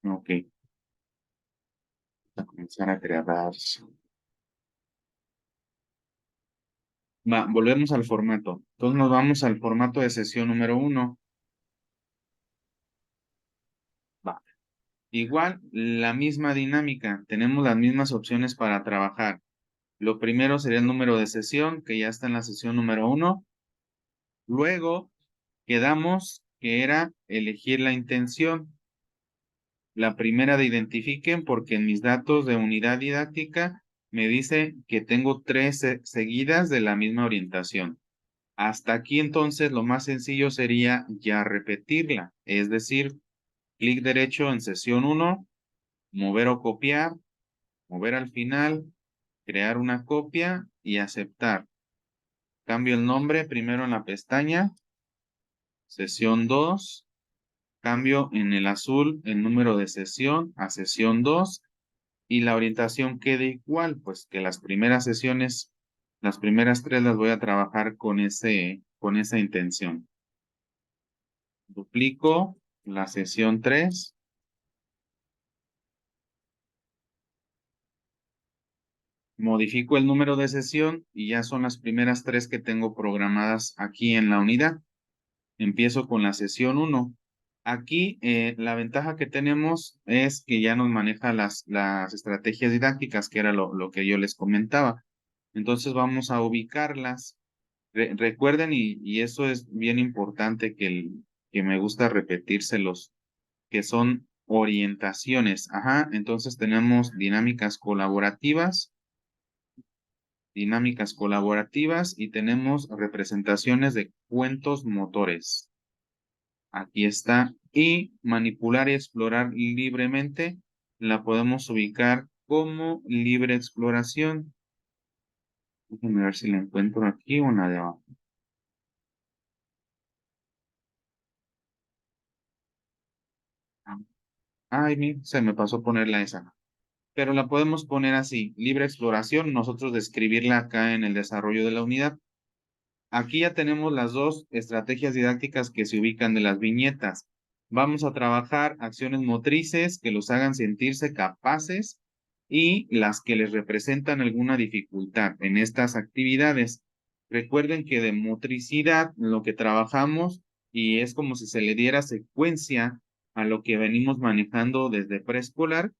Ok. A comenzar a grabar. Volvemos al formato. Entonces nos vamos al formato de sesión número 1. Va. Igual, la misma dinámica. Tenemos las mismas opciones para trabajar. Lo primero sería el número de sesión, que ya está en la sesión número 1. Luego, quedamos que era elegir la intención. La primera de identifiquen, porque en mis datos de unidad didáctica me dice que tengo 3 seguidas de la misma orientación. Hasta aquí entonces lo más sencillo sería ya repetirla, es decir, clic derecho en sesión 1, mover o copiar, mover al final, crear una copia y aceptar. Cambio el nombre primero en la pestaña, sesión 2, cambio en el azul el número de sesión a sesión 2 y la orientación quede igual, pues que las primeras sesiones, las primeras 3 las voy a trabajar con esa intención. Duplico la sesión 3. Modifico el número de sesión y ya son las primeras 3 que tengo programadas aquí en la unidad. Empiezo con la sesión 1. Aquí la ventaja que tenemos es que ya nos maneja las estrategias didácticas, que era lo que yo les comentaba. Entonces vamos a ubicarlas. Recuerden, y eso es bien importante que me gusta repetírselos, que son orientaciones. Ajá, entonces tenemos dinámicas colaborativas y tenemos representaciones de cuentos motores. Aquí está. Y manipular y explorar libremente la podemos ubicar como libre exploración. Déjenme ver si la encuentro aquí o en la de abajo. Ay, se me pasó ponerla esa. Pero la podemos poner así, libre exploración, nosotros describirla acá en el desarrollo de la unidad. Aquí ya tenemos las dos estrategias didácticas que se ubican de las viñetas. Vamos a trabajar acciones motrices que los hagan sentirse capaces y las que les representan alguna dificultad en estas actividades. Recuerden que de motricidad lo que trabajamos y es como si se le diera secuencia a lo que venimos manejando desde preescolar,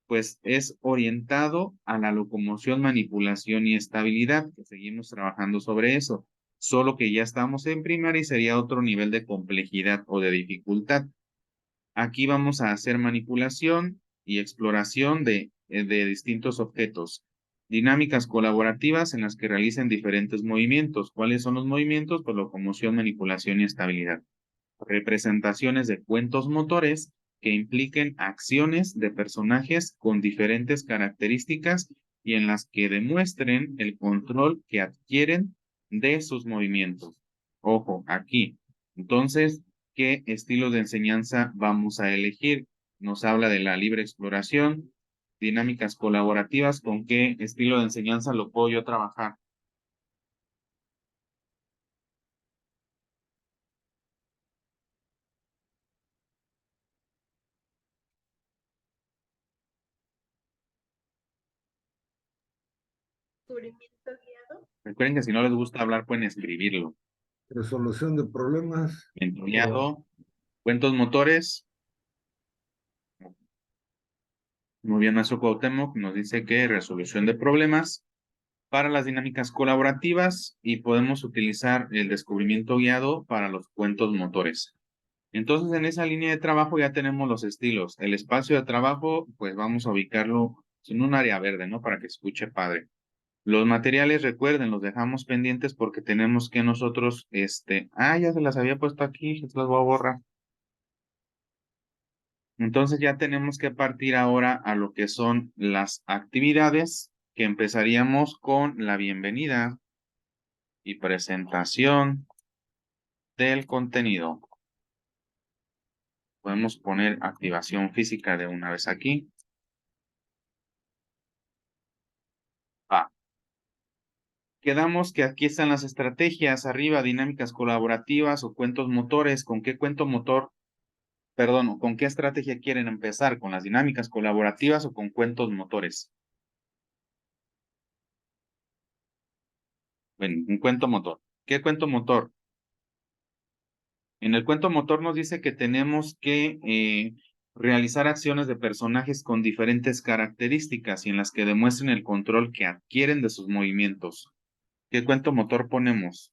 pues es orientado a la locomoción, manipulación y estabilidad, que seguimos trabajando sobre eso, solo que ya estamos en primaria y sería otro nivel de complejidad o de dificultad. Aquí vamos a hacer manipulación y exploración de distintos objetos. Dinámicas colaborativas en las que realicen diferentes movimientos. ¿Cuáles son los movimientos? Pues locomoción, manipulación y estabilidad. Representaciones de cuentos motores que impliquen acciones de personajes con diferentes características y en las que demuestren el control que adquieren de sus movimientos. Ojo, aquí. Entonces, ¿qué estilo de enseñanza vamos a elegir? Nos habla de la libre exploración, dinámicas colaborativas, ¿con qué estilo de enseñanza lo puedo yo trabajar? Recuerden que si no les gusta hablar, pueden escribirlo. Resolución de problemas. Mentoreado, cuentos motores. Muy bien, nuestro Cuauhtémoc nos dice que resolución de problemas para las dinámicas colaborativas y podemos utilizar el descubrimiento guiado para los cuentos motores. Entonces, en esa línea de trabajo ya tenemos los estilos. El espacio de trabajo, pues vamos a ubicarlo en un área verde, ¿no? Para que escuche padre. Los materiales, recuerden, los dejamos pendientes porque tenemos que nosotros, ya se las había puesto aquí, se las voy a borrar. Entonces ya tenemos que partir ahora a lo que son las actividades, que empezaríamos con la bienvenida y presentación del contenido. Podemos poner activación física de una vez aquí. Va. Quedamos que aquí están las estrategias, arriba dinámicas colaborativas o cuentos motores. ¿Con qué cuento motor perdón, ¿con qué estrategia quieren empezar? ¿Con las dinámicas colaborativas o con cuentos motores? Bueno, un cuento motor. ¿Qué cuento motor? En el cuento motor nos dice que tenemos que realizar acciones de personajes con diferentes características y en las que demuestren el control que adquieren de sus movimientos. ¿Qué cuento motor ponemos?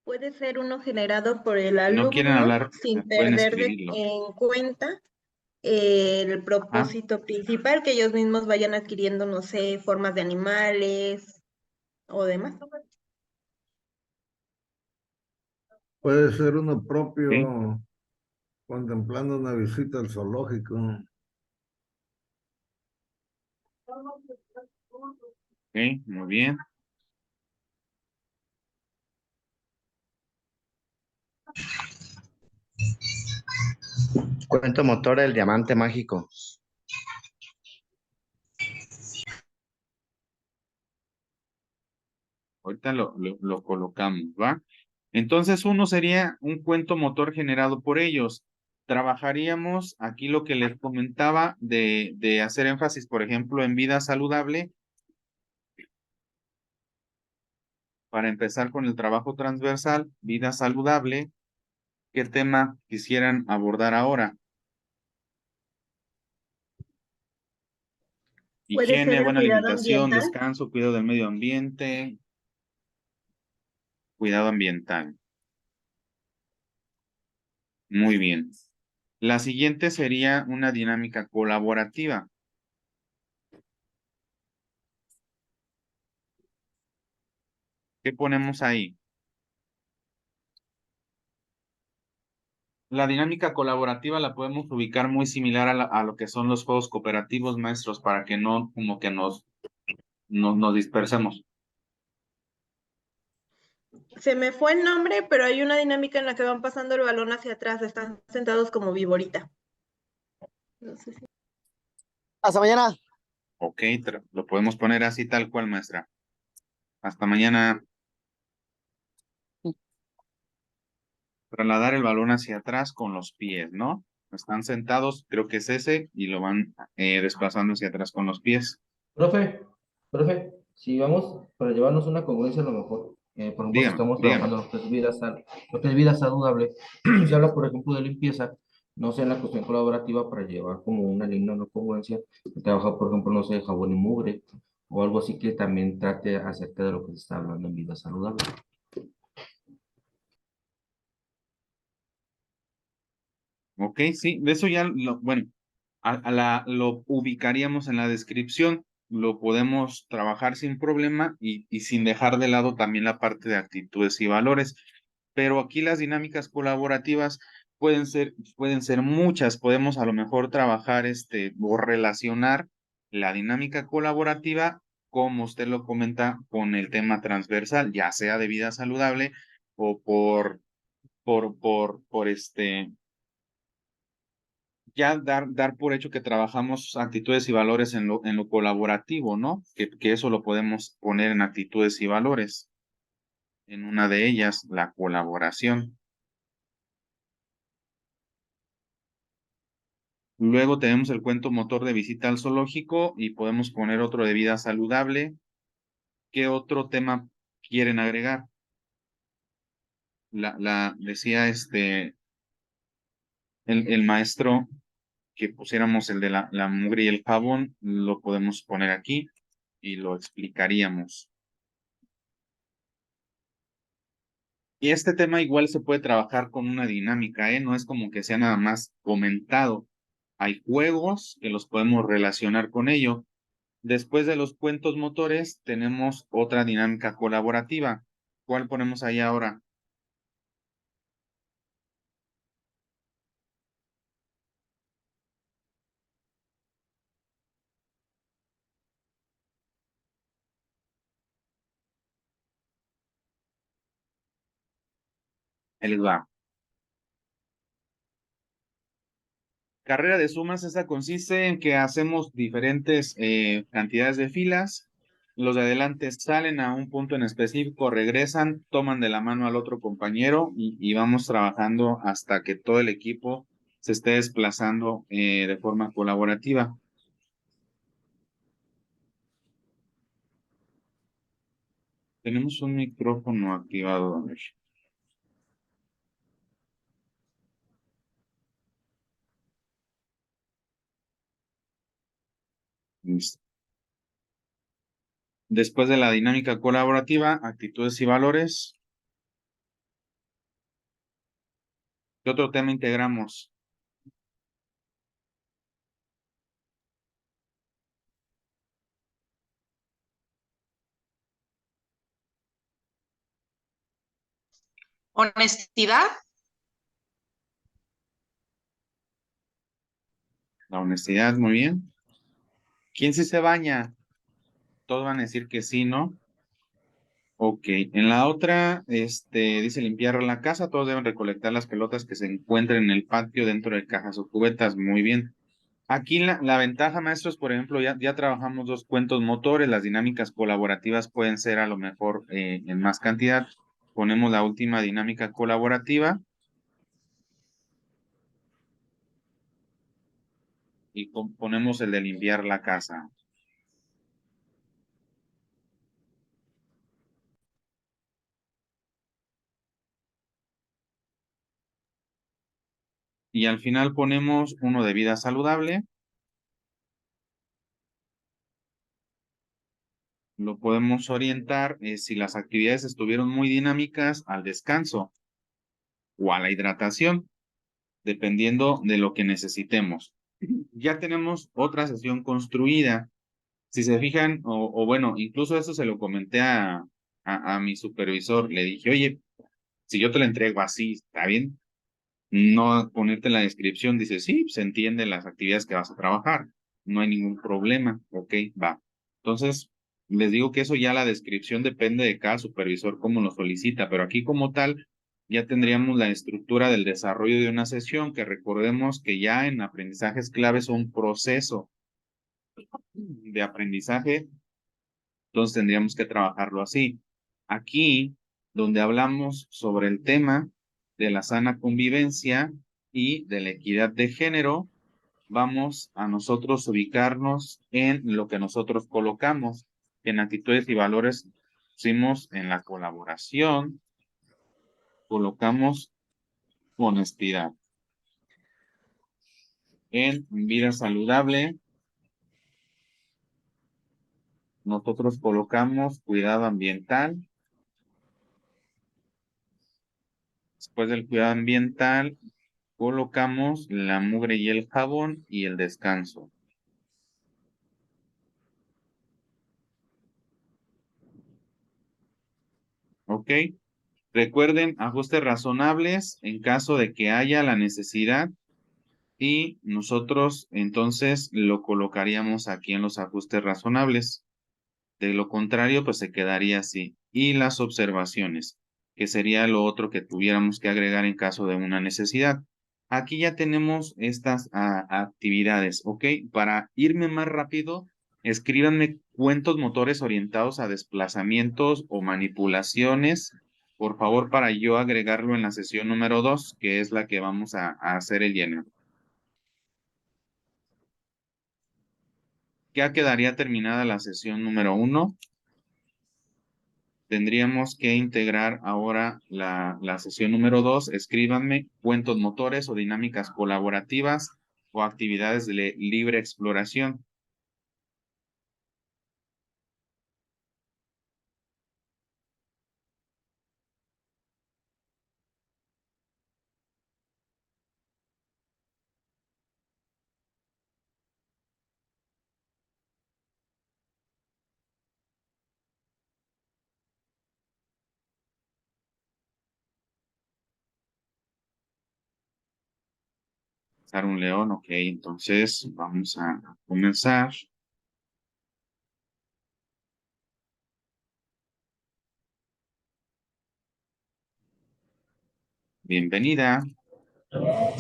Puede ser uno generado por el Si no quieren alumno hablar, sin pueden perder escribirlo. en cuenta el Ah, propósito principal, que ellos mismos vayan adquiriendo, no sé, formas de animales o demás. Puede ser uno ok, propio contemplando una visita al zoológico. ok, muy bien. Cuento motor, el diamante mágico. Ahorita lo colocamos, ¿va? Entonces, uno sería un cuento motor generado por ellos. Trabajaríamos aquí lo que les comentaba de hacer énfasis, por ejemplo, en vida saludable. Para empezar con el trabajo transversal, vida saludable, ¿qué tema quisieran abordar ahora? Puede ser Higiene, el buena cuidado alimentación, ambiental. descanso, cuidado del medio ambiente, cuidado ambiental. Muy bien. La siguiente sería una dinámica colaborativa. ¿Qué ponemos ahí? La dinámica colaborativa la podemos ubicar muy similar a lo que son los juegos cooperativos, maestros, para que no como que nos dispersemos. Se me fue el nombre, pero hay una dinámica en la que van pasando el balón hacia atrás, están sentados como viborita. No sé si... Hasta mañana. Ok, lo podemos poner así tal cual, maestra. Hasta mañana. Trasladar el balón hacia atrás con los pies, ¿no? Están sentados, creo que es ese, y lo van desplazando hacia atrás con los pies. Profe, profe, si vamos para llevarnos una congruencia a lo mejor, por ejemplo, si Dígame, estamos dígame. trabajando lo que es vida saludable, se habla, por ejemplo, de limpieza, no sé, en la cuestión colaborativa para llevar como una línea, una congruencia, trabajar, por ejemplo, no sé, jabón y mugre, o algo así que también trate acerca de lo que se está hablando en vida saludable. Ok, sí, de eso ya, bueno, lo ubicaríamos en la descripción, lo podemos trabajar sin problema y sin dejar de lado también la parte de actitudes y valores. Pero aquí las dinámicas colaborativas pueden ser muchas. Podemos a lo mejor trabajar o relacionar la dinámica colaborativa, como usted lo comenta, con el tema transversal, ya sea de vida saludable o por ya dar por hecho que trabajamos actitudes y valores en lo colaborativo, ¿no? Que eso lo podemos poner en actitudes y valores. En una de ellas, la colaboración. Luego tenemos el cuento motor de visita al zoológico y podemos poner otro de vida saludable. ¿Qué otro tema quieren agregar? Decía el maestro que pusiéramos el de la mugre y el jabón, lo podemos poner aquí y lo explicaríamos. Y este tema igual se puede trabajar con una dinámica, ¿eh? No es como que sea nada más comentado. Hay juegos que los podemos relacionar con ello. Después de los cuentos motores, tenemos otra dinámica colaborativa. ¿Cuál ponemos ahí ahora? El va. Carrera de sumas, esa consiste en que hacemos diferentes cantidades de filas los de adelante salen a un punto en específico, regresan, toman de la mano al otro compañero y vamos trabajando hasta que todo el equipo se esté desplazando de forma colaborativa. Tenemos un micrófono activado, a ver. Listo. Después de la dinámica colaborativa, actitudes y valores. ¿Qué otro tema integramos? Honestidad. La honestidad, muy bien. ¿Quién sí se baña? Todos van a decir que sí, ¿no? Ok, en la otra, dice limpiar la casa, todos deben recolectar las pelotas que se encuentren en el patio dentro de cajas o cubetas, muy bien. Aquí la ventaja, maestros, por ejemplo, ya trabajamos dos cuentos motores, las dinámicas colaborativas pueden ser a lo mejor en más cantidad. Ponemos la última dinámica colaborativa y ponemos el de limpiar la casa. Y al final ponemos uno de vida saludable. Lo podemos orientar si las actividades estuvieron muy dinámicas al descanso o a la hidratación, dependiendo de lo que necesitemos. Ya tenemos otra sesión construida. Si se fijan, o bueno, incluso eso se lo comenté a mi supervisor. Le dije, oye, si yo te lo entrego así, ¿está bien? No ponerte en la descripción, dice, sí, se entiende las actividades que vas a trabajar. No hay ningún problema. Ok, va. Entonces, les digo que eso ya la descripción depende de cada supervisor cómo lo solicita, pero aquí como tal ya tendríamos la estructura del desarrollo de una sesión, que recordemos que ya en aprendizajes claves un proceso de aprendizaje, entonces tendríamos que trabajarlo así. Aquí, donde hablamos sobre el tema de la sana convivencia y de la equidad de género, vamos a nosotros ubicarnos en lo que nosotros colocamos. En actitudes y valores pusimos en la colaboración, colocamos honestidad. En vida saludable, nosotros colocamos cuidado ambiental. Después del cuidado ambiental, colocamos la mugre y el jabón y el descanso. ¿Ok? Recuerden, ajustes razonables en caso de que haya la necesidad y nosotros entonces lo colocaríamos aquí en los ajustes razonables. De lo contrario, pues se quedaría así. Y las observaciones, que sería lo otro que tuviéramos que agregar en caso de una necesidad. Aquí ya tenemos estas actividades, ¿ok? Para irme más rápido, escríbanme cuentos motores orientados a desplazamientos o manipulaciones, por favor, para yo agregarlo en la sesión número 2, que es la que vamos a hacer el llenado. Ya quedaría terminada la sesión número 1. Tendríamos que integrar ahora la sesión número 2. Escríbanme cuentos motores o dinámicas colaborativas o actividades de libre exploración. Usar un león, ok, entonces vamos a comenzar. Bienvenida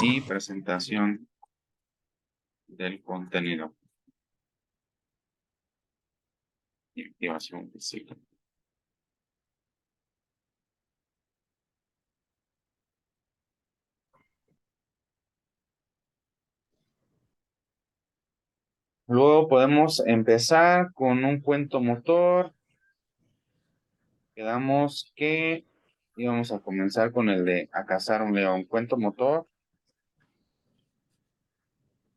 y presentación del contenido. y activación física. Luego podemos empezar con un cuento motor. Quedamos que íbamos a comenzar con el de a cazar un león. Cuento motor.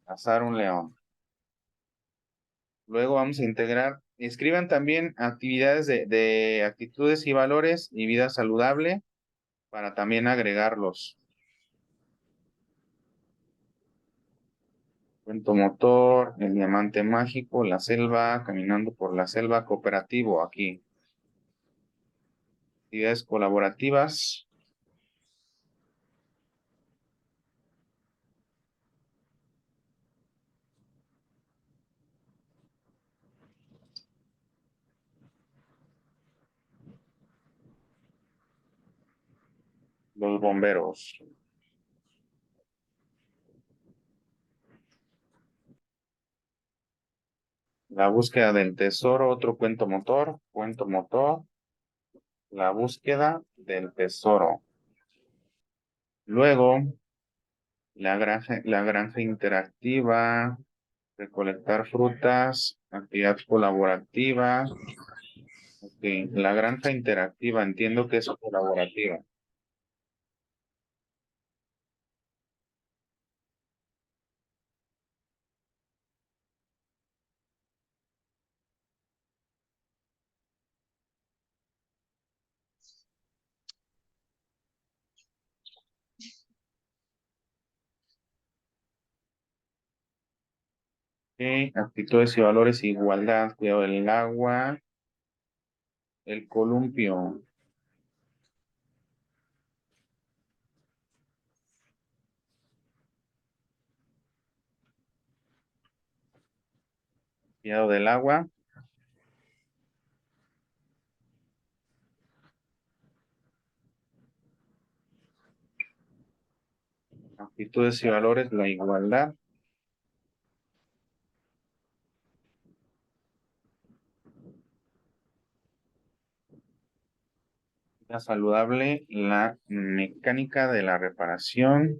Cazar un león. Luego vamos a integrar. Escriban también actividades de actitudes y valores y vida saludable para también agregarlos. Cuento motor, el diamante mágico, la selva, caminando por la selva, cooperativo aquí. Actividades colaborativas. Los bomberos. La búsqueda del tesoro, otro cuento motor, la búsqueda del tesoro. Luego, la granja interactiva, recolectar frutas, actividad colaborativa. Ok, la granja interactiva, entiendo que es colaborativa. Ok, actitudes y valores, igualdad, cuidado del agua, el columpio. Cuidado del agua. Actitudes y valores, la igualdad. La saludable, la mecánica de la reparación.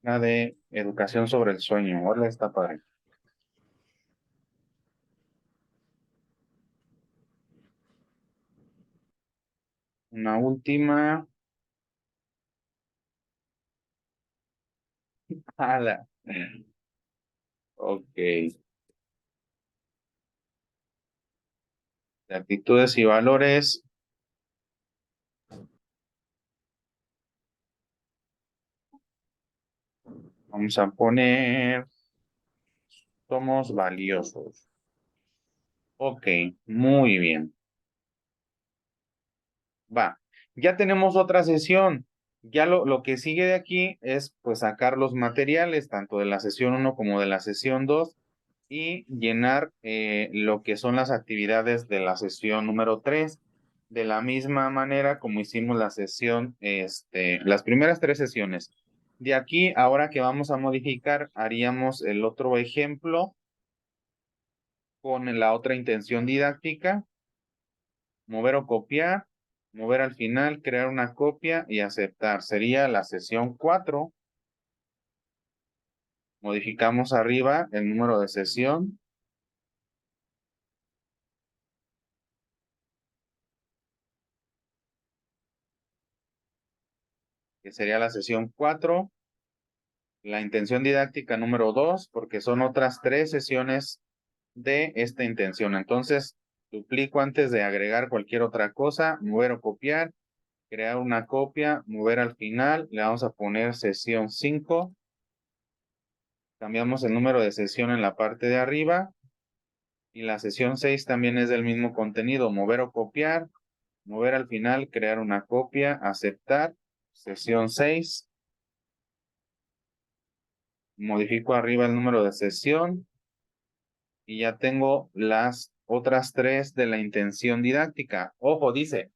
La de educación sobre el sueño. Hola, está padre. Una última. Ala. Ok. De actitudes y valores. Vamos a poner. Somos valiosos. Ok, muy bien. Va. Ya tenemos otra sesión. Ya lo que sigue de aquí es pues sacar los materiales, tanto de la sesión 1 como de la sesión 2, y llenar lo que son las actividades de la sesión número 3, de la misma manera como hicimos la sesión, las primeras 3 sesiones. De aquí, ahora que vamos a modificar, haríamos el otro ejemplo con la otra intención didáctica, mover o copiar, mover al final, crear una copia y aceptar. Sería la sesión 4. Modificamos arriba el número de sesión. Que sería la sesión 4. La intención didáctica número 2, porque son otras 3 sesiones de esta intención. Entonces, duplico antes de agregar cualquier otra cosa, mover o copiar, crear una copia, mover al final, le vamos a poner sesión 5. Cambiamos el número de sesión en la parte de arriba. Y la sesión 6 también es del mismo contenido, mover o copiar, mover al final, crear una copia, aceptar, sesión 6. Modifico arriba el número de sesión y ya tengo las otras 3 de la intención didáctica. Ojo, dice,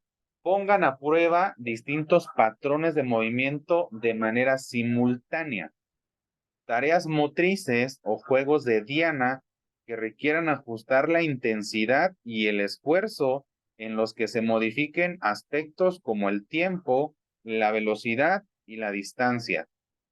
pongan a prueba distintos patrones de movimiento de manera simultánea. Tareas motrices o juegos de diana que requieran ajustar la intensidad y el esfuerzo en los que se modifiquen aspectos como el tiempo, la velocidad y la distancia.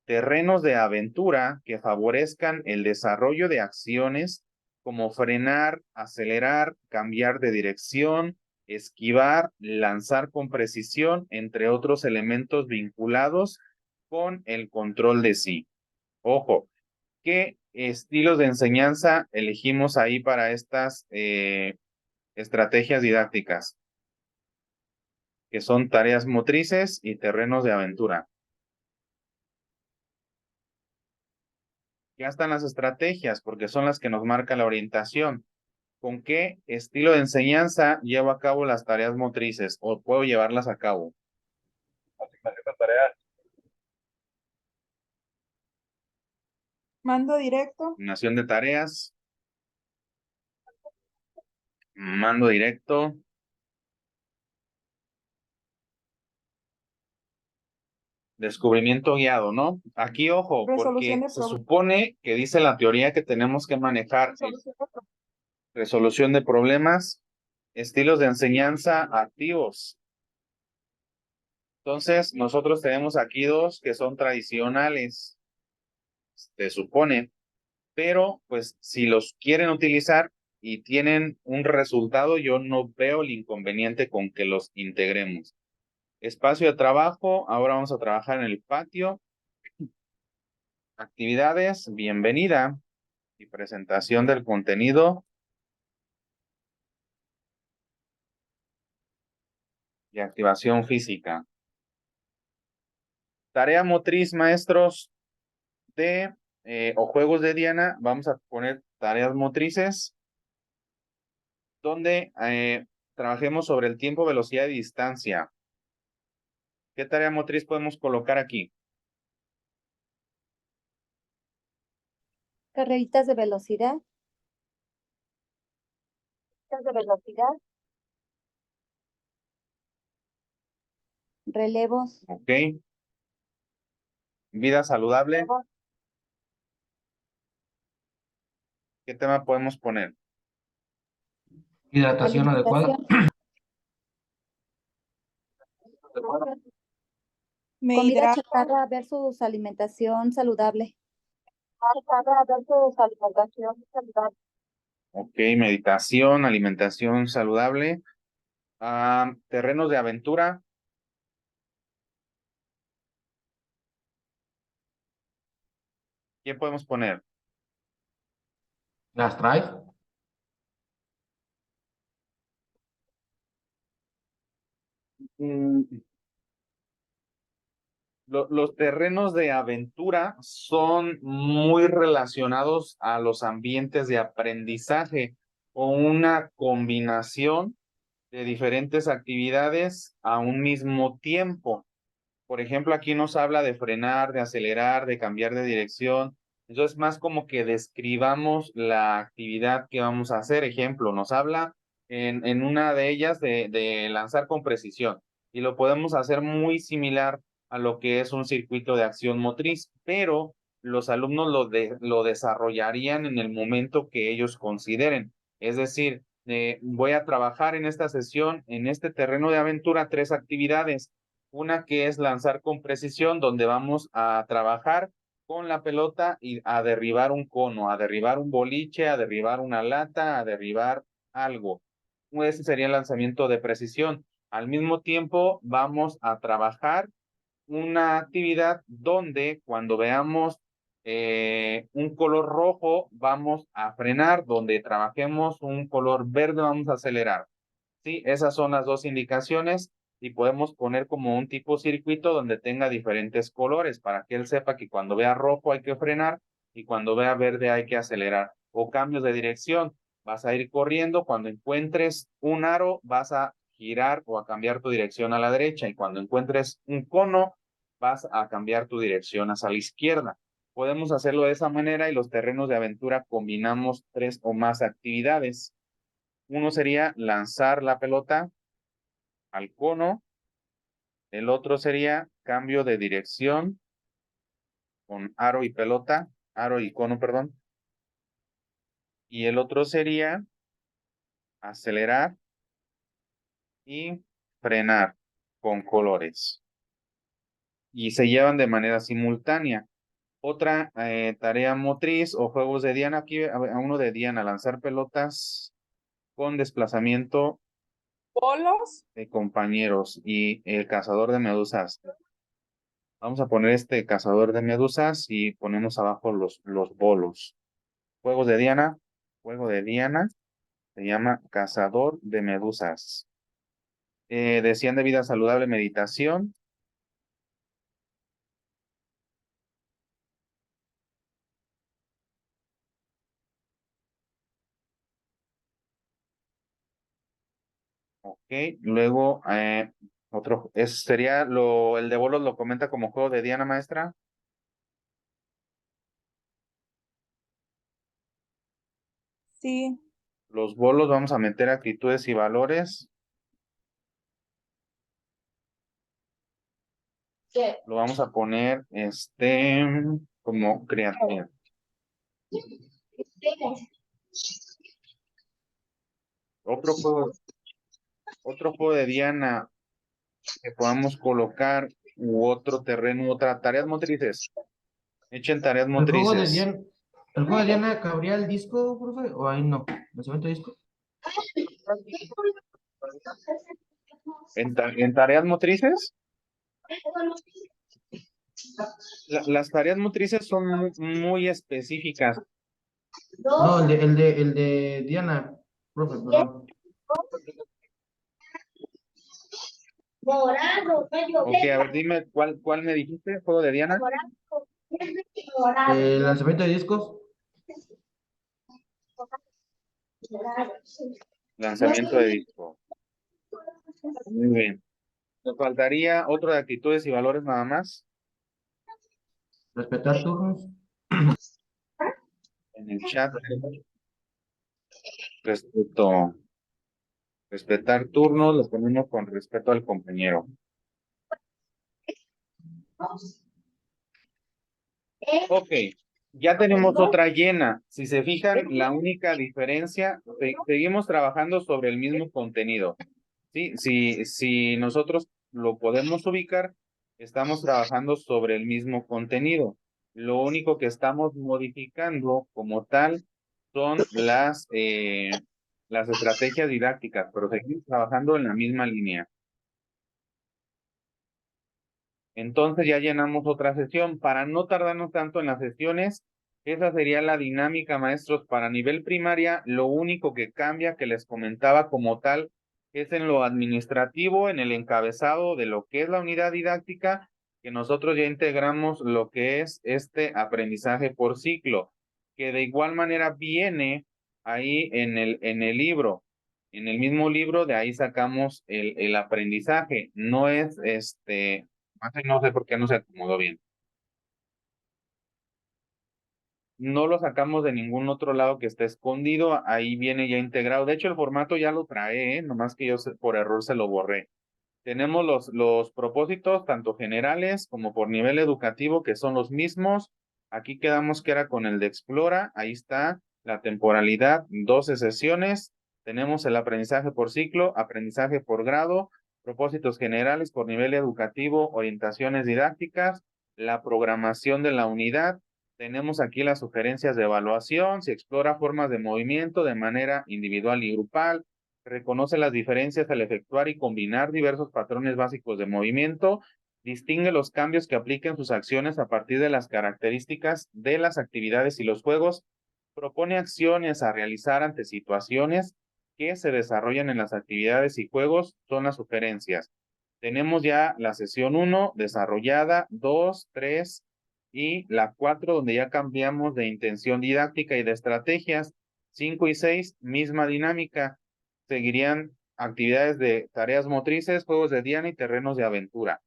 Terrenos de aventura que favorezcan el desarrollo de acciones como frenar, acelerar, cambiar de dirección, esquivar, lanzar con precisión, entre otros elementos vinculados con el control de sí. Ojo, ¿qué estilos de enseñanza elegimos ahí para estas estrategias didácticas? Que son tareas motrices y terrenos de aventura. Ya están las estrategias porque son las que nos marcan la orientación. ¿Con qué estilo de enseñanza llevo a cabo las tareas motrices o puedo llevarlas a cabo? Mando directo. Asignación de tareas. Mando directo. Descubrimiento guiado, ¿no? Aquí, ojo, Resolución porque de se problemas. supone que dice la teoría que tenemos que manejar resolución de problemas, estilos de enseñanza activos. Entonces, nosotros tenemos aquí dos que son tradicionales, se supone, pero pues si los quieren utilizar y tienen un resultado, yo no veo el inconveniente con que los integremos. Espacio de trabajo, ahora vamos a trabajar en el patio. Actividades, bienvenida y presentación del contenido y activación física. Tarea motriz, maestros, de o juegos de diana, vamos a poner tareas motrices donde trabajemos sobre el tiempo, velocidad y distancia. ¿Qué tarea motriz podemos colocar aquí? Carreritas de velocidad. Relevos. Ok. Vida saludable. ¿Qué tema podemos poner? Hidratación adecuada. Alimentación. Me Comida hidrato. chatarra versus alimentación saludable. Ok, meditación, alimentación saludable. Terrenos de aventura. ¿Qué podemos poner? Las trae. Los terrenos de aventura son muy relacionados a los ambientes de aprendizaje o una combinación de diferentes actividades a un mismo tiempo. Por ejemplo, aquí nos habla de frenar, de acelerar, de cambiar de dirección. Entonces, más como que describamos la actividad que vamos a hacer. Ejemplo, nos habla en una de ellas de lanzar con precisión. Y lo podemos hacer muy similar a lo que es un circuito de acción motriz, pero los alumnos lo desarrollarían en el momento que ellos consideren. Es decir, voy a trabajar en esta sesión, en este terreno de aventura, 3 actividades. Una que es lanzar con precisión, donde vamos a trabajar con la pelota y a derribar un cono, a derribar un boliche, a derribar una lata, a derribar algo. Ese sería el lanzamiento de precisión. Al mismo tiempo, vamos a trabajar una actividad donde cuando veamos un color rojo, vamos a frenar, donde trabajemos un color verde, vamos a acelerar. Sí, esas son las dos indicaciones y podemos poner como un tipo circuito donde tenga diferentes colores para que él sepa que cuando vea rojo hay que frenar y cuando vea verde hay que acelerar. O cambios de dirección, vas a ir corriendo, cuando encuentres un aro vas a girar o a cambiar tu dirección a la derecha y cuando encuentres un cono vas a cambiar tu dirección hacia la izquierda. Podemos hacerlo de esa manera y los terrenos de aventura combinamos 3 o más actividades. Uno sería lanzar la pelota al cono, El otro sería cambio de dirección con aro y pelota, aro y cono, perdón. Y el otro sería acelerar y frenar con colores. Y se llevan de manera simultánea. Otra tarea motriz o juegos de Diana, aquí a uno de Diana, lanzar pelotas con desplazamiento Polos. de compañeros y el cazador de medusas. Vamos a poner este cazador de medusas y ponemos abajo los bolos. Juegos de Diana, juego de Diana, se llama cazador de medusas. Decían de vida saludable, meditación. Ok, luego otro, sería el de bolos lo comenta como juego de Diana, maestra. Sí. Los bolos vamos a meter actitudes y valores. Lo vamos a poner como creativo. Otro juego de Diana que podamos colocar otro terreno, otra tareas motrices. Echen tareas motrices. ¿El juego de Diana cabría el disco, profe? ¿O ahí no? ¿Lanzamiento de disco? En tareas motrices, las tareas motrices son muy específicas. No, el de Diana, profe, perdón. Ok, a ver, dime, ¿cuál me dijiste? ¿Juego de Diana? ¿El lanzamiento de discos? Lanzamiento de disco. Muy bien. Nos faltaría otro de actitudes y valores nada más. Respetar turnos. En el chat. Respetar turnos, lo ponemos con respeto al compañero. Ok, ya tenemos otra llena. Si se fijan, la única diferencia, seguimos trabajando sobre el mismo contenido. ¿Sí? Si nosotros lo podemos ubicar, estamos trabajando sobre el mismo contenido. Lo único que estamos modificando como tal son las estrategias didácticas, pero seguimos trabajando en la misma línea. Entonces ya llenamos otra sesión. Para no tardarnos tanto en las sesiones, esa sería la dinámica, maestros, para nivel primaria. Lo único que cambia, que les comentaba como tal, es en lo administrativo, en el encabezado de lo que es la unidad didáctica, que nosotros ya integramos lo que es este aprendizaje por ciclo, que de igual manera viene ahí en el libro. En el mismo libro, de ahí sacamos el aprendizaje. No es no sé por qué no se acomodó bien. No lo sacamos de ningún otro lado que esté escondido, ahí viene ya integrado. De hecho, el formato ya lo trae, nomás que yo por error se lo borré. Tenemos los propósitos, tanto generales como por nivel educativo, que son los mismos. Aquí quedamos que era con el de Explora, ahí está la temporalidad, 12 sesiones. Tenemos el aprendizaje por ciclo, aprendizaje por grado, propósitos generales por nivel educativo, orientaciones didácticas, la programación de la unidad. Tenemos aquí las sugerencias de evaluación, se explora formas de movimiento de manera individual y grupal, reconoce las diferencias al efectuar y combinar diversos patrones básicos de movimiento, distingue los cambios que apliquen sus acciones a partir de las características de las actividades y los juegos, propone acciones a realizar ante situaciones que se desarrollan en las actividades y juegos, son las sugerencias. Tenemos ya la sesión 1 desarrollada, 2, 3 y la 4, donde ya cambiamos de intención didáctica y de estrategias. 5 y 6, misma dinámica. Seguirían actividades de tareas motrices, juegos de Diana y terrenos de aventura,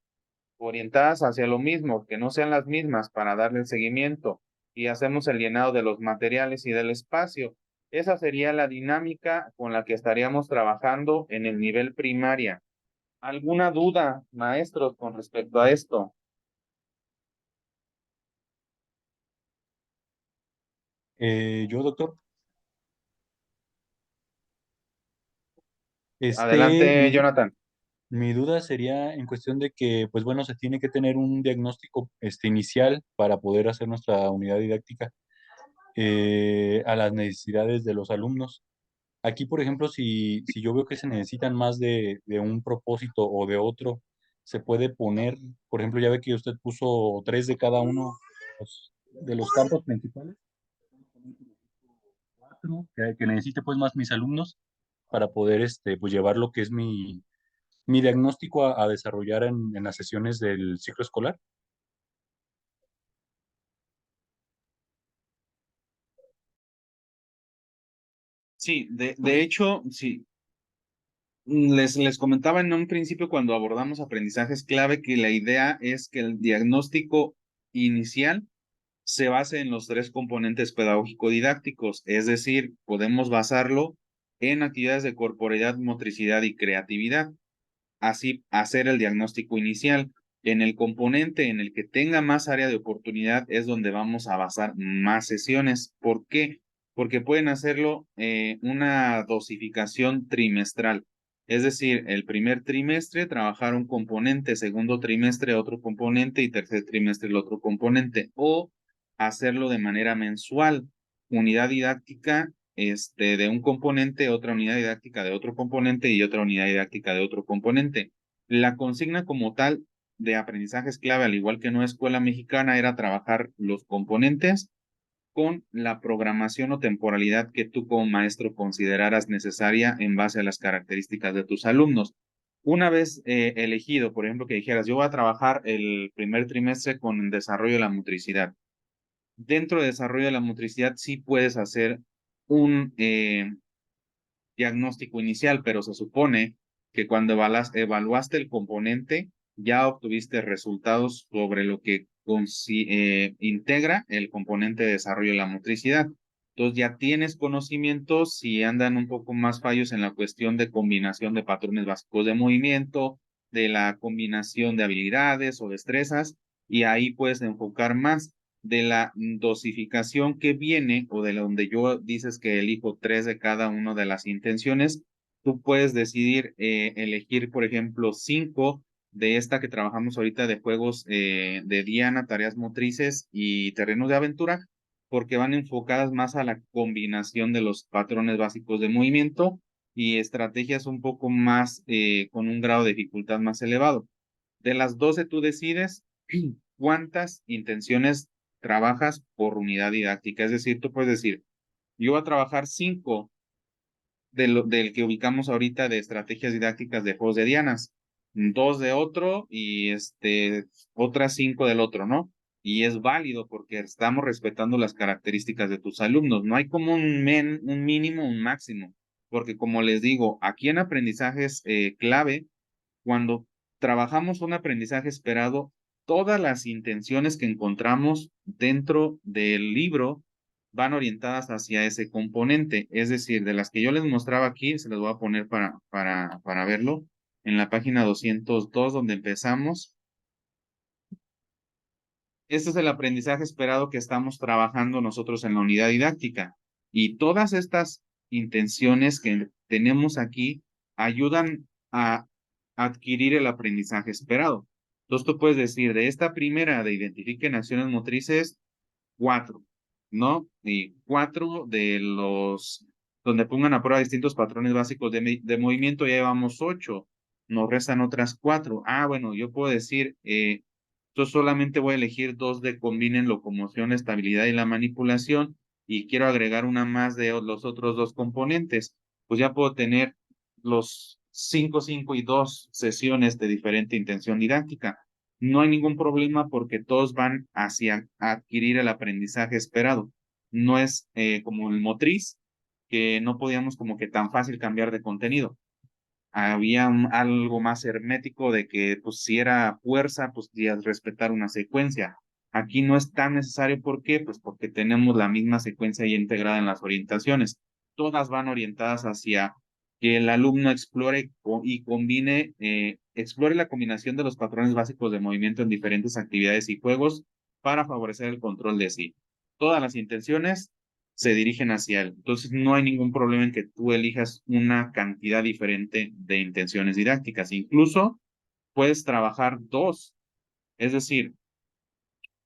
orientadas hacia lo mismo, que no sean las mismas para darle seguimiento, y hacemos el llenado de los materiales y del espacio. Esa sería la dinámica con la que estaríamos trabajando en el nivel primaria. ¿Alguna duda, maestros, con respecto a esto? Yo, doctor, Adelante, mi, Jonathan. mi duda sería en cuestión de que, pues bueno, se tiene que tener un diagnóstico inicial para poder hacer nuestra unidad didáctica a las necesidades de los alumnos. Aquí, por ejemplo, si yo veo que se necesitan más de un propósito o de otro, se puede poner, por ejemplo, ya ve que usted puso 3 de cada uno de los campos principales, cuatro, que necesite pues más mis alumnos para poder pues llevar lo que es mi diagnóstico a desarrollar en las sesiones del ciclo escolar. Sí, de hecho, sí. Les comentaba en un principio cuando abordamos aprendizajes clave que la idea es que el diagnóstico inicial se base en los tres componentes pedagógico-didácticos, es decir, podemos basarlo en actividades de corporeidad, motricidad y creatividad. Así, hacer el diagnóstico inicial. En el componente en el que tenga más área de oportunidad es donde vamos a basar más sesiones. ¿Por qué? Porque pueden hacerlo una dosificación trimestral. Es decir, el primer trimestre trabajar un componente, segundo trimestre otro componente y tercer trimestre el otro componente. O hacerlo de manera mensual. Unidad didáctica de un componente, otra unidad didáctica de otro componente y otra unidad didáctica de otro componente. La consigna como tal de aprendizajes clave, al igual que en una escuela mexicana, era trabajar los componentes con la programación o temporalidad que tú como maestro consideraras necesaria en base a las características de tus alumnos. Una vez elegido, por ejemplo, que dijeras, yo voy a trabajar el primer trimestre con el desarrollo de la motricidad. Dentro de desarrollo de la motricidad sí puedes hacer un diagnóstico inicial, pero se supone que cuando evaluaste el componente, ya obtuviste resultados sobre lo que integra el componente de desarrollo de la motricidad. Entonces ya tienes conocimientos si andan un poco más fallos en la cuestión de combinación de patrones básicos de movimiento, de la combinación de habilidades o destrezas, y ahí puedes enfocar más de la dosificación que viene o de donde yo dices que elijo 3 de cada una de las intenciones, tú puedes decidir elegir, por ejemplo, 5 de esta que trabajamos ahorita de juegos de Diana, tareas motrices y terrenos de aventura, porque van enfocadas más a la combinación de los patrones básicos de movimiento y estrategias un poco más con un grado de dificultad más elevado. De las 12 tú decides cuántas intenciones trabajas por unidad didáctica. Es decir, tú puedes decir, yo voy a trabajar 5 del que ubicamos ahorita de estrategias didácticas de juegos de dianas, 2 de otro y otras 5 del otro, ¿no? Y es válido porque estamos respetando las características de tus alumnos. No hay como un mínimo, un máximo, porque como les digo, aquí en aprendizajes clave, cuando trabajamos un aprendizaje esperado, todas las intenciones que encontramos dentro del libro van orientadas hacia ese componente. Es decir, de las que yo les mostraba aquí, se las voy a poner para verlo, en la página 202, donde empezamos. Este es el aprendizaje esperado que estamos trabajando nosotros en la unidad didáctica. Y todas estas intenciones que tenemos aquí ayudan a adquirir el aprendizaje esperado. Entonces tú puedes decir, de esta primera de identifiquen acciones motrices, 4, ¿no? Y 4 de los, donde pongan a prueba distintos patrones básicos de movimiento, ya llevamos 8. Nos restan otras 4. Ah, bueno, yo puedo decir, yo solamente voy a elegir 2 de combinen locomoción, estabilidad y la manipulación, y quiero agregar una más de los otros 2 componentes. Pues ya puedo tener los 5, 5 y 2 sesiones de diferente intención didáctica. No hay ningún problema porque todos van hacia adquirir el aprendizaje esperado. No es como el motriz, que no podíamos como que tan fácil cambiar de contenido. Había algo más hermético de que pues si era fuerza, pues debías respetar una secuencia. Aquí no es tan necesario, ¿por qué? Pues porque tenemos la misma secuencia ya integrada en las orientaciones. Todas van orientadas hacia que el alumno explore y combine explore la combinación de los patrones básicos de movimiento en diferentes actividades y juegos para favorecer el control de sí. Todas las intenciones se dirigen hacia él. Entonces, no hay ningún problema en que tú elijas una cantidad diferente de intenciones didácticas. Incluso puedes trabajar dos. Es decir,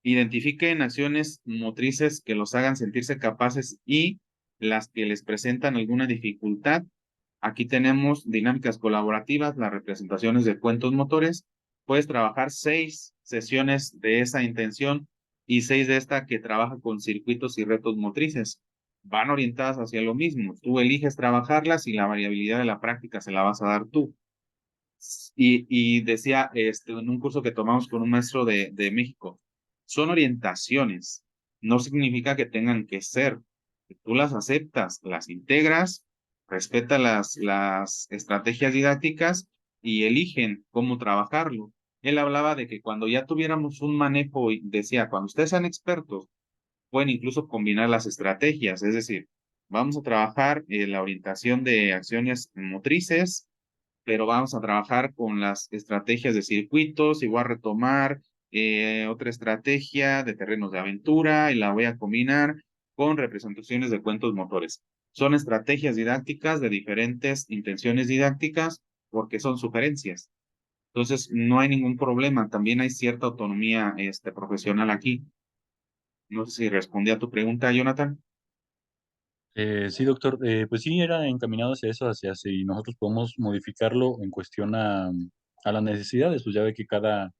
identifiquen acciones motrices que los hagan sentirse capaces y las que les presentan alguna dificultad. Aquí tenemos dinámicas colaborativas, las representaciones de cuentos motores. Puedes trabajar 6 sesiones de esa intención y 6 de esta que trabaja con circuitos y retos motrices. Van orientadas hacia lo mismo. Tú eliges trabajarlas y la variabilidad de la práctica se la vas a dar tú. Y decía en un curso que tomamos con un maestro de México, son orientaciones, no significa que tengan que ser. Tú las aceptas, las integras, respeta las estrategias didácticas y eligen cómo trabajarlo. Él hablaba de que cuando ya tuviéramos un manejo, y decía, cuando ustedes sean expertos, pueden incluso combinar las estrategias, es decir, vamos a trabajar la orientación de acciones motrices, pero vamos a trabajar con las estrategias de circuitos y voy a retomar otra estrategia de terrenos de aventura y la voy a combinar con representaciones de cuentos motores. Son estrategias didácticas de diferentes intenciones didácticas porque son sugerencias. Entonces, no hay ningún problema. También hay cierta autonomía profesional aquí. No sé si respondí a tu pregunta, Jonathan. Sí, doctor, pues sí, era encaminado hacia eso, hacia si nosotros podemos modificarlo en cuestión a las necesidades, pues ya ve que cada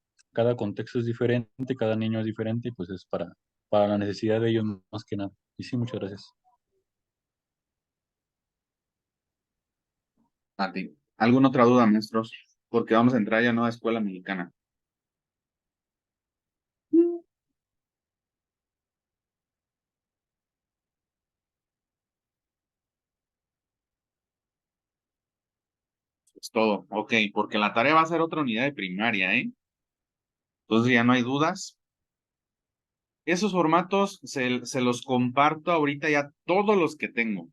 contexto es diferente, cada niño es diferente, y pues es para la necesidad de ellos más que nada. Y sí, muchas gracias. A ti. ¿Alguna otra duda, maestros? Porque vamos a entrar ya a nueva escuela mexicana. Es todo. Ok, porque la tarea va a ser otra unidad de primaria, ¿eh? Entonces ya no hay dudas. Esos formatos se los comparto ahorita ya todos los que tengo.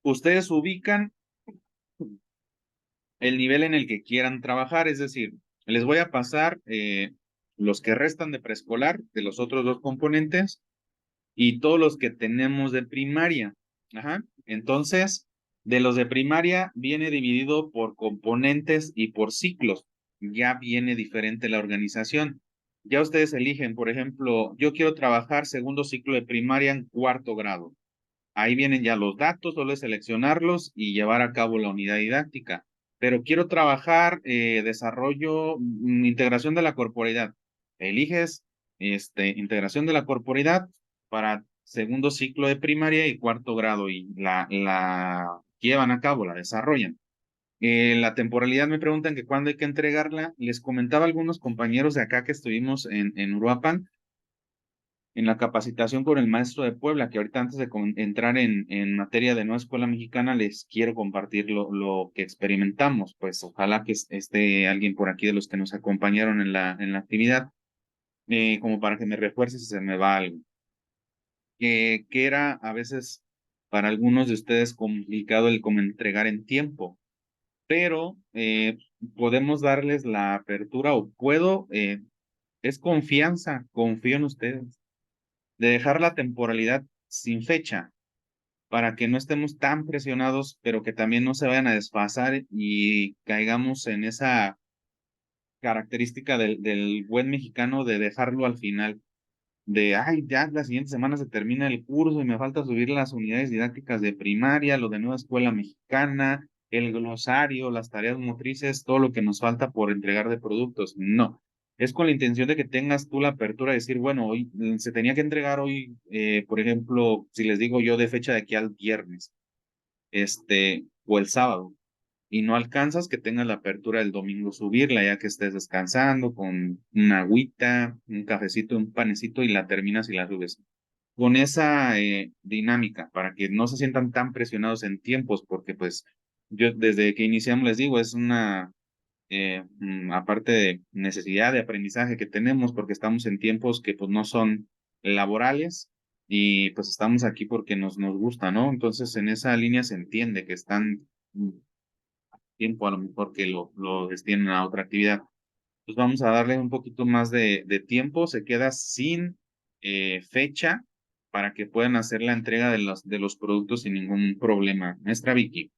Ustedes ubican el nivel en el que quieran trabajar, es decir, les voy a pasar los que restan de preescolar, de los otros 2 componentes, y todos los que tenemos de primaria. Ajá. Entonces, de los de primaria viene dividido por componentes y por ciclos. Ya viene diferente la organización. Ya ustedes eligen, por ejemplo, yo quiero trabajar segundo ciclo de primaria en 4º grado. Ahí vienen ya los datos, solo es seleccionarlos y llevar a cabo la unidad didáctica. Pero quiero trabajar desarrollo, integración de la corporidad. Eliges integración de la corporidad para segundo ciclo de primaria y 4º grado y la llevan a cabo, la desarrollan. La temporalidad me preguntan que cuándo hay que entregarla. Les comentaba a algunos compañeros de acá que estuvimos en Uruapan, en la capacitación con el maestro de Puebla, que ahorita antes de entrar en materia de nueva escuela mexicana, les quiero compartir lo que experimentamos. Pues ojalá que esté alguien por aquí de los que nos acompañaron en la actividad, como para que me refuerce si se me va algo. Que era a veces para algunos de ustedes complicado el como entregar en tiempo, pero podemos darles la apertura o puedo, es confianza, confío en ustedes de dejar la temporalidad sin fecha para que no estemos tan presionados, pero que también no se vayan a desfasar y caigamos en esa característica del buen mexicano de dejarlo al final, de, ay, ya la siguiente semana se termina el curso y me falta subir las unidades didácticas de primaria, lo de nueva escuela mexicana, el glosario, las tareas motrices, todo lo que nos falta por entregar de productos. No, es con la intención de que tengas tú la apertura de decir, bueno, hoy se tenía que entregar hoy, por ejemplo, si les digo yo de fecha de aquí al viernes, o el sábado, y no alcanzas que tengas la apertura del domingo subirla, ya que estés descansando con una agüita, un cafecito, un panecito y la terminas y la subes. Con esa dinámica, para que no se sientan tan presionados en tiempos, porque pues yo desde que iniciamos les digo, es una aparte de necesidad de aprendizaje que tenemos, porque estamos en tiempos que pues no son laborales y pues estamos aquí porque nos gusta, ¿no? Entonces en esa línea se entiende que están tiempo a lo mejor que lo destinen a otra actividad. Pues vamos a darle un poquito más de tiempo, se queda sin fecha para que puedan hacer la entrega de los productos sin ningún problema. Maestra Vicky.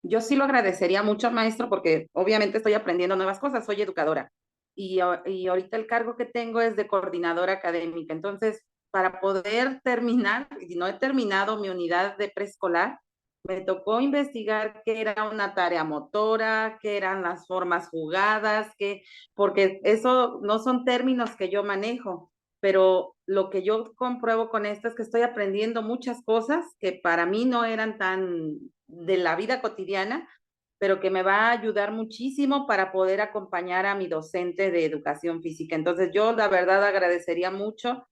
Yo sí lo agradecería mucho, maestro, porque obviamente estoy aprendiendo nuevas cosas, soy educadora. Y ahorita el cargo que tengo es de coordinadora académica. Entonces, para poder terminar, y no he terminado mi unidad de preescolar, me tocó investigar qué era una tarea motora, qué eran las formas jugadas, porque eso no son términos que yo manejo, pero lo que yo compruebo con esto es que estoy aprendiendo muchas cosas que para mí no eran tan de la vida cotidiana, pero que me va a ayudar muchísimo para poder acompañar a mi docente de educación física. Entonces yo la verdad agradecería mucho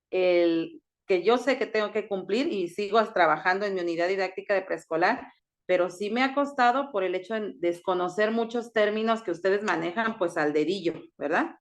el que yo sé que tengo que cumplir y sigo trabajando en mi unidad didáctica de preescolar, pero sí me ha costado por el hecho de desconocer muchos términos que ustedes manejan pues al dedillo, ¿verdad?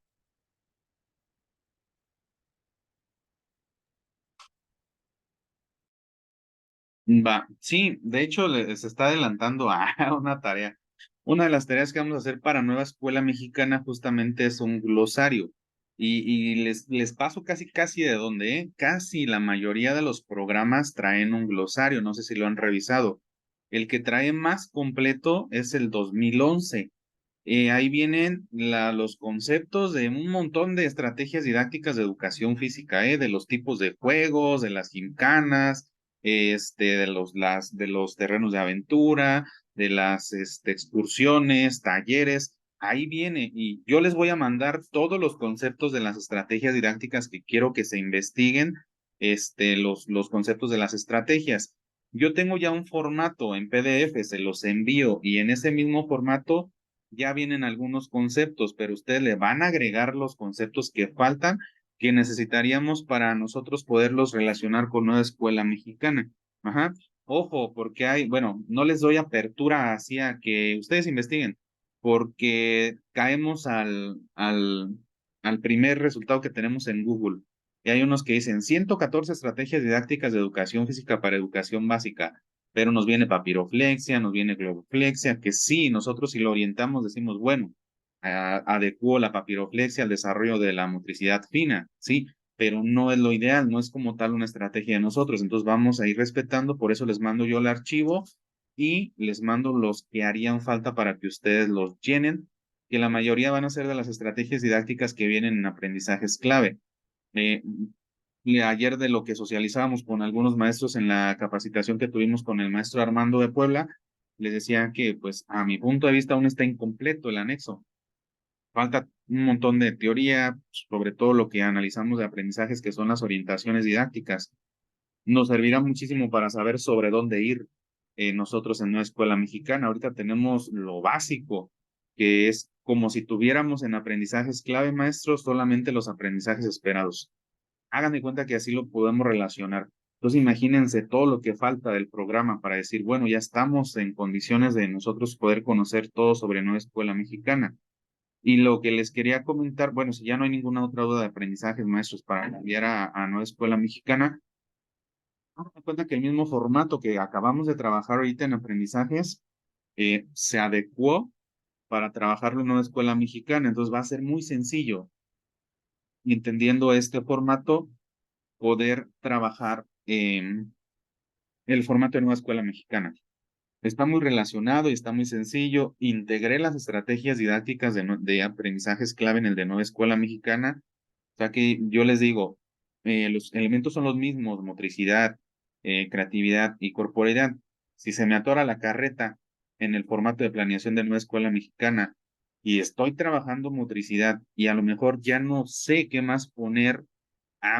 Va, sí, de hecho se está adelantando a una tarea. Una de las tareas que vamos a hacer para Nueva Escuela Mexicana justamente es un glosario. Y les paso casi de dónde, ¿eh? Casi la mayoría de los programas traen un glosario, no sé si lo han revisado. El que trae más completo es el 2011. Ahí vienen los conceptos de un montón de estrategias didácticas de educación física, de los tipos de juegos, de las gimcanas, de los terrenos de aventura, de las excursiones, talleres. Ahí viene, y yo les voy a mandar todos los conceptos de las estrategias didácticas que quiero que se investiguen, los conceptos de las estrategias. Yo tengo ya un formato en PDF, se los envío, y en ese mismo formato ya vienen algunos conceptos, pero ustedes le van a agregar los conceptos que faltan, que necesitaríamos para nosotros poderlos relacionar con Nueva Escuela Mexicana. Ajá. Ojo, porque bueno, no les doy apertura hacia que ustedes investiguen, porque caemos al primer resultado que tenemos en Google. Y hay unos que dicen 114 estrategias didácticas de educación física para educación básica, pero nos viene papiroflexia, nos viene globoflexia, que sí, nosotros si lo orientamos decimos, bueno, adecuó la papiroflexia al desarrollo de la motricidad fina, sí, pero no es lo ideal, no es como tal una estrategia de nosotros, entonces vamos a ir respetando, por eso les mando yo el archivo y les mando los que harían falta para que ustedes los llenen, que la mayoría van a ser de las estrategias didácticas que vienen en aprendizajes clave. Eh, y ayer de lo que socializábamos con algunos maestros en la capacitación que tuvimos con el maestro Armando de Puebla, les decía que, pues, a mi punto de vista aún está incompleto el anexo. Falta un montón de teoría, sobre todo lo que analizamos de aprendizajes, que son las orientaciones didácticas. Nos servirá muchísimo para saber sobre dónde ir nosotros en una escuela mexicana. Ahorita tenemos lo básico, que es como si tuviéramos en aprendizajes clave, maestros, solamente los aprendizajes esperados. Hagan de cuenta que así lo podemos relacionar. Entonces imagínense todo lo que falta del programa para decir, bueno, ya estamos en condiciones de nosotros poder conocer todo sobre Nueva Escuela Mexicana. Y lo que les quería comentar, bueno, si ya no hay ninguna otra duda de aprendizajes, maestros, para cambiar a Nueva Escuela Mexicana, hagan de cuenta que el mismo formato que acabamos de trabajar ahorita en aprendizajes se adecuó para trabajarlo en Nueva Escuela Mexicana. Entonces va a ser muy sencillo, y entendiendo este formato, poder trabajar en el formato de Nueva Escuela Mexicana. Está muy relacionado y está muy sencillo. Integré las estrategias didácticas de aprendizajes clave en el de Nueva Escuela Mexicana. O sea que yo les digo, los elementos son los mismos, motricidad, creatividad y corporeidad. Si se me atora la carreta en el formato de planeación de Nueva Escuela Mexicana y estoy trabajando motricidad y a lo mejor ya no sé qué más poner,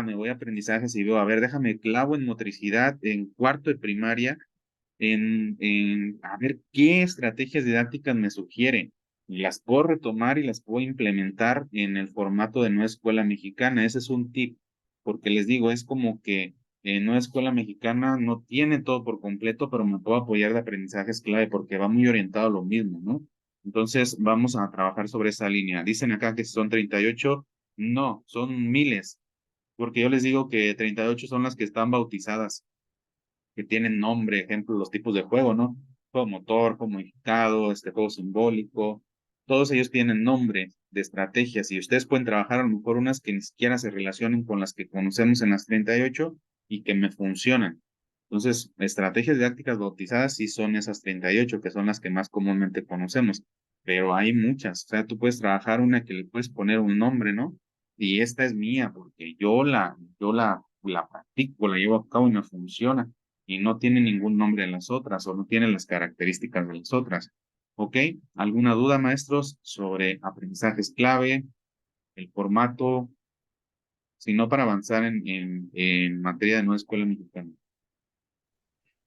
me voy a aprendizajes y veo, a ver, déjame clavo en motricidad en cuarto de primaria a ver qué estrategias didácticas me sugieren. Las puedo retomar y las puedo implementar en el formato de Nueva Escuela Mexicana. Ese es un tip, porque les digo, es como que en Nueva Escuela Mexicana no tiene todo por completo, pero me puedo apoyar de aprendizajes clave porque va muy orientado a lo mismo, ¿no? Entonces vamos a trabajar sobre esa línea. Dicen acá que son 38, no, son miles. porque yo les digo que 38 son las que están bautizadas, que tienen nombre, ejemplo, los tipos de juego, ¿no? Juego motor, juego modificado, juego simbólico, todos ellos tienen nombre de estrategias y ustedes pueden trabajar a lo mejor unas que ni siquiera se relacionen con las que conocemos en las 38 y que me funcionan. Entonces, estrategias didácticas bautizadas sí son esas 38, que son las que más comúnmente conocemos, pero hay muchas. O sea, tú puedes trabajar una que le puedes poner un nombre, ¿no? Y esta es mía porque yo la practico, la llevo a cabo y me funciona y no tiene ningún nombre en las otras o no tiene las características de las otras. ¿Ok? ¿Alguna duda, maestros, sobre aprendizajes clave, el formato, si no para avanzar en materia de nueva escuela mexicana?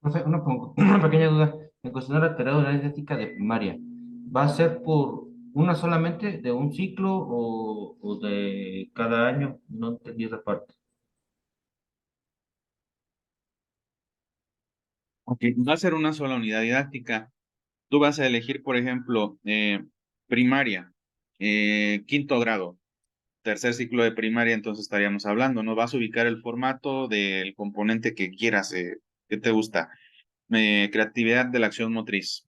No sé, una pequeña duda. En cuestión de la tarea de la didáctica de primaria, ¿va a ser por una solamente de un ciclo o de cada año? No entendí esa parte. Ok, va a ser una sola unidad didáctica. Tú vas a elegir, por ejemplo, primaria, quinto grado, tercer ciclo de primaria, entonces estaríamos hablando, ¿no? Vas a ubicar el formato del componente que quieras, ¿qué te gusta? Creatividad de la acción motriz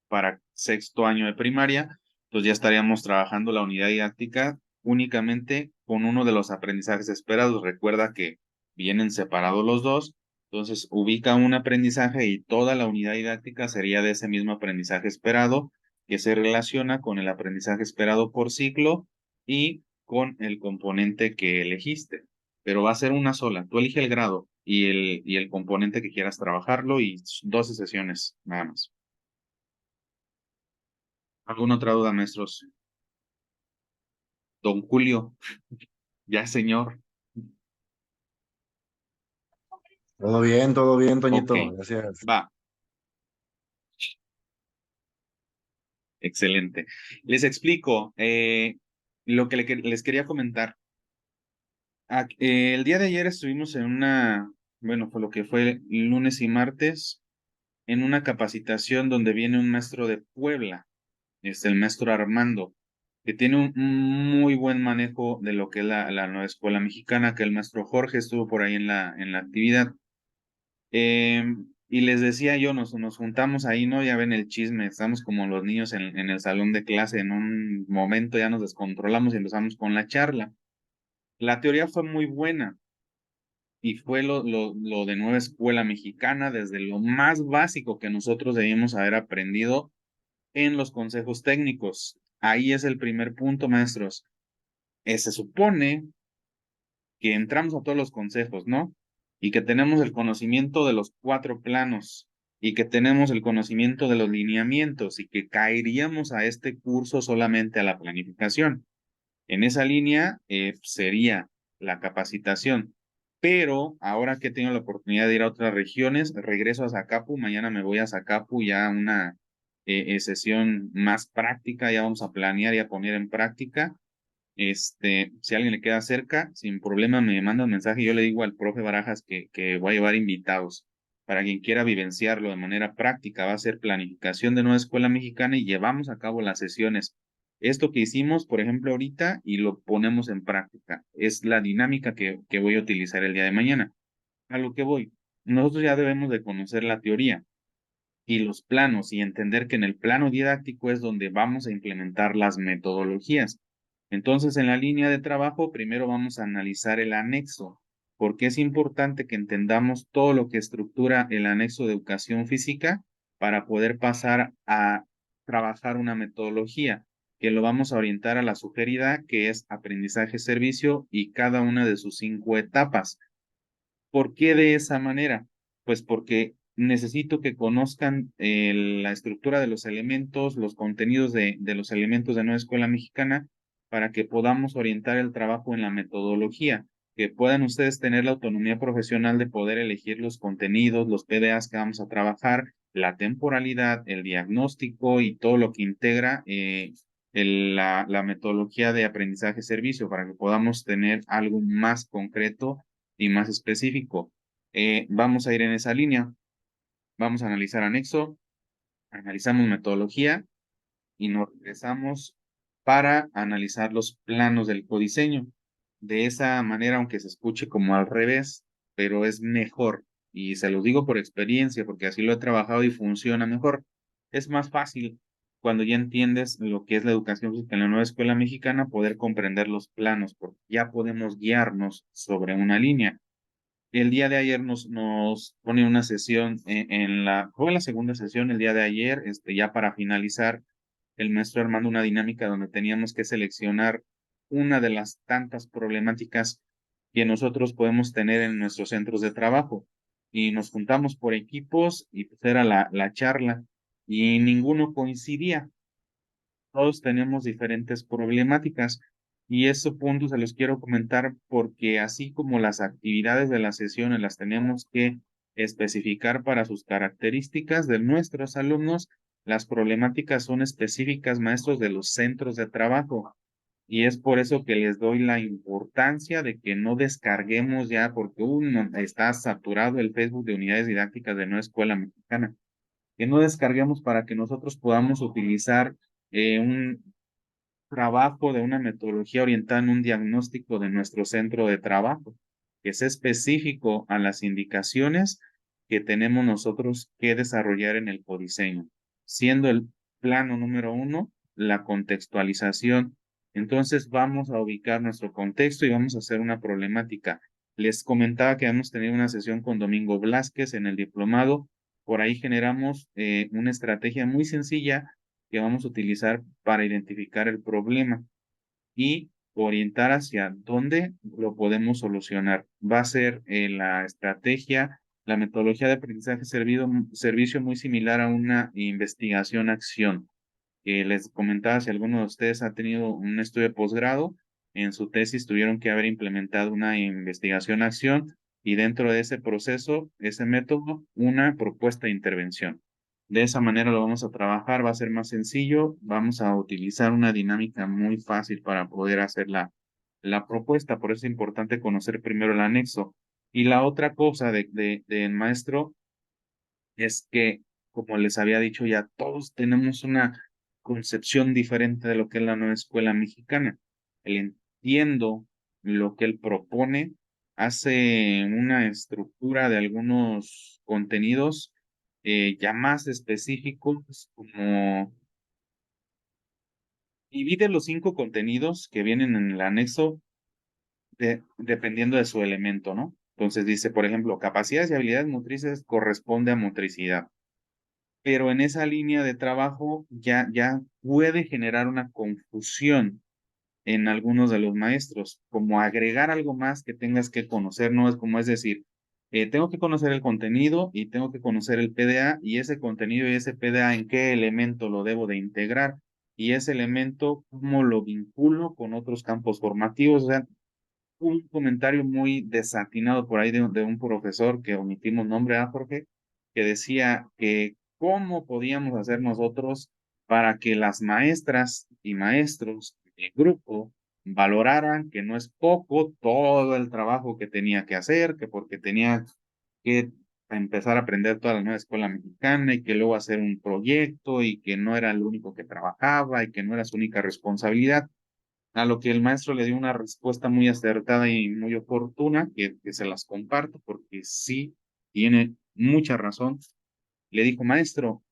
para sexto año de primaria, pues ya estaríamos trabajando la unidad didáctica únicamente con uno de los aprendizajes esperados. Recuerda que vienen separados los dos, entonces ubica un aprendizaje y toda la unidad didáctica sería de ese mismo aprendizaje esperado que se relaciona con el aprendizaje esperado por ciclo y con el componente que elegiste. Pero va a ser una sola. Tú elige el grado y el componente que quieras trabajarlo y 12 sesiones nada más. ¿Alguna otra duda, maestros? Don Julio, ya señor. Todo bien, Ok, Toñito. Gracias. va, excelente. Les explico lo que les quería comentar. El día de ayer estuvimos en bueno, fue lo que fue lunes y martes, en una capacitación donde viene un maestro de Puebla, es el maestro Armando, que tiene un muy buen manejo de lo que es la nueva escuela mexicana, que el maestro Jorge estuvo por ahí en la actividad. Y les decía yo, nos juntamos ahí, ¿no? Ya ven el chisme, estamos como los niños en el salón de clase, en un momento ya nos descontrolamos y empezamos con la charla. La teoría fue muy buena y fue lo de nueva escuela mexicana, desde lo más básico que nosotros debíamos haber aprendido en los consejos técnicos. Ahí es el primer punto, maestros. Se supone que entramos a todos los consejos, ¿no? Y que tenemos el conocimiento de los 4 planos y que tenemos el conocimiento de los lineamientos y que caeríamos a este curso solamente a la planificación. En esa línea sería la capacitación. Pero ahora que he tenido la oportunidad de ir a otras regiones, regreso a Zacapu, mañana me voy a Zacapu ya a una sesión más práctica, ya vamos a planear y a poner en práctica. Si alguien le queda cerca, sin problema me manda un mensaje y yo le digo al profe Barajas que voy a llevar invitados. Para quien quiera vivenciarlo de manera práctica, va a ser planificación de nueva escuela mexicana y llevamos a cabo las sesiones. Esto que hicimos, por ejemplo, ahorita y lo ponemos en práctica. Es la dinámica que voy a utilizar el día de mañana. A lo que voy. Nosotros ya debemos de conocer la teoría y los planos y entender que en el plano didáctico es donde vamos a implementar las metodologías. Entonces, en la línea de trabajo, primero vamos a analizar el anexo, porque es importante que entendamos todo lo que estructura el anexo de educación física para poder pasar a trabajar una metodología que lo vamos a orientar a la sugerida, que es aprendizaje-servicio y cada una de sus 5 etapas. ¿Por qué de esa manera? Pues porque necesito que conozcan la estructura de los elementos, los contenidos de los elementos de nueva escuela mexicana, para que podamos orientar el trabajo en la metodología, que puedan ustedes tener la autonomía profesional de poder elegir los contenidos, los PDAs que vamos a trabajar, la temporalidad, el diagnóstico y todo lo que integra la metodología de aprendizaje-servicio, para que podamos tener algo más concreto y más específico. Vamos a ir en esa línea. Vamos a analizar anexo, analizamos metodología y nos regresamos para analizar los planos del codiseño. de esa manera, aunque se escuche como al revés, pero es mejor. Y se los digo por experiencia, porque así lo he trabajado y funciona mejor. Es más fácil cuando ya entiendes lo que es la educación física en la nueva escuela mexicana, poder comprender los planos, porque ya podemos guiarnos sobre una línea. El día de ayer nos pone una sesión fue la segunda sesión el día de ayer, ya para finalizar, el maestro armando una dinámica donde teníamos que seleccionar una de las tantas problemáticas que nosotros podemos tener en nuestros centros de trabajo. Y nos juntamos por equipos y pues era la charla y ninguno coincidía. Todos tenemos diferentes problemáticas y esos puntos se los quiero comentar porque así como las actividades de las sesiones las tenemos que especificar para sus características de nuestros alumnos, las problemáticas son específicas, maestros, de los centros de trabajo. Y es por eso que les doy la importancia de que no descarguemos ya, porque uno está saturado el Facebook de unidades didácticas de Nueva Escuela Mexicana. Que no descarguemos para que nosotros podamos utilizar un trabajo de una metodología orientada en un diagnóstico de nuestro centro de trabajo, que es específico a las indicaciones que tenemos nosotros que desarrollar en el codiseño, siendo el plano número 1 la contextualización. Entonces vamos a ubicar nuestro contexto y vamos a hacer una problemática. Les comentaba que hemos tenido una sesión con Domingo Blázquez en el diplomado. Por ahí generamos una estrategia muy sencilla que vamos a utilizar para identificar el problema y orientar hacia dónde lo podemos solucionar. Va a ser la estrategia, la metodología de aprendizaje servicio muy similar a una investigación-acción. Les comentaba, si alguno de ustedes ha tenido un estudio de posgrado, en su tesis tuvieron que haber implementado una investigación-acción y dentro de ese proceso, ese método, una propuesta de intervención. De esa manera lo vamos a trabajar, va a ser más sencillo, vamos a utilizar una dinámica muy fácil para poder hacer la propuesta, por eso es importante conocer primero el anexo. Y la otra cosa del maestro es que, como les había dicho ya, todos tenemos una concepción diferente de lo que es la nueva escuela mexicana. Él entiendo lo que él propone, hace una estructura de algunos contenidos ya más específicos, como divide los 5 contenidos que vienen en el anexo dependiendo de su elemento, ¿no? Entonces dice, por ejemplo, capacidades y habilidades motrices corresponde a motricidad, pero en esa línea de trabajo ya puede generar una confusión en algunos de los maestros, como agregar algo más que tengas que conocer, no es como es decir, tengo que conocer el contenido y tengo que conocer el PDA y ese contenido y ese PDA en qué elemento lo debo de integrar y ese elemento cómo lo vinculo con otros campos formativos. O sea, un comentario muy desatinado por ahí de un profesor que omitimos nombre a Jorge, que decía que cómo podíamos hacer nosotros para que las maestras y maestros del grupo valoraran que no es poco todo el trabajo que tenía que hacer, que porque tenía que empezar a aprender toda la nueva escuela mexicana y que luego hacer un proyecto y que no era el único que trabajaba y que no era su única responsabilidad. A lo que el maestro le dio una respuesta muy acertada y muy oportuna, que se las comparto porque sí tiene mucha razón. Le dijo, maestro,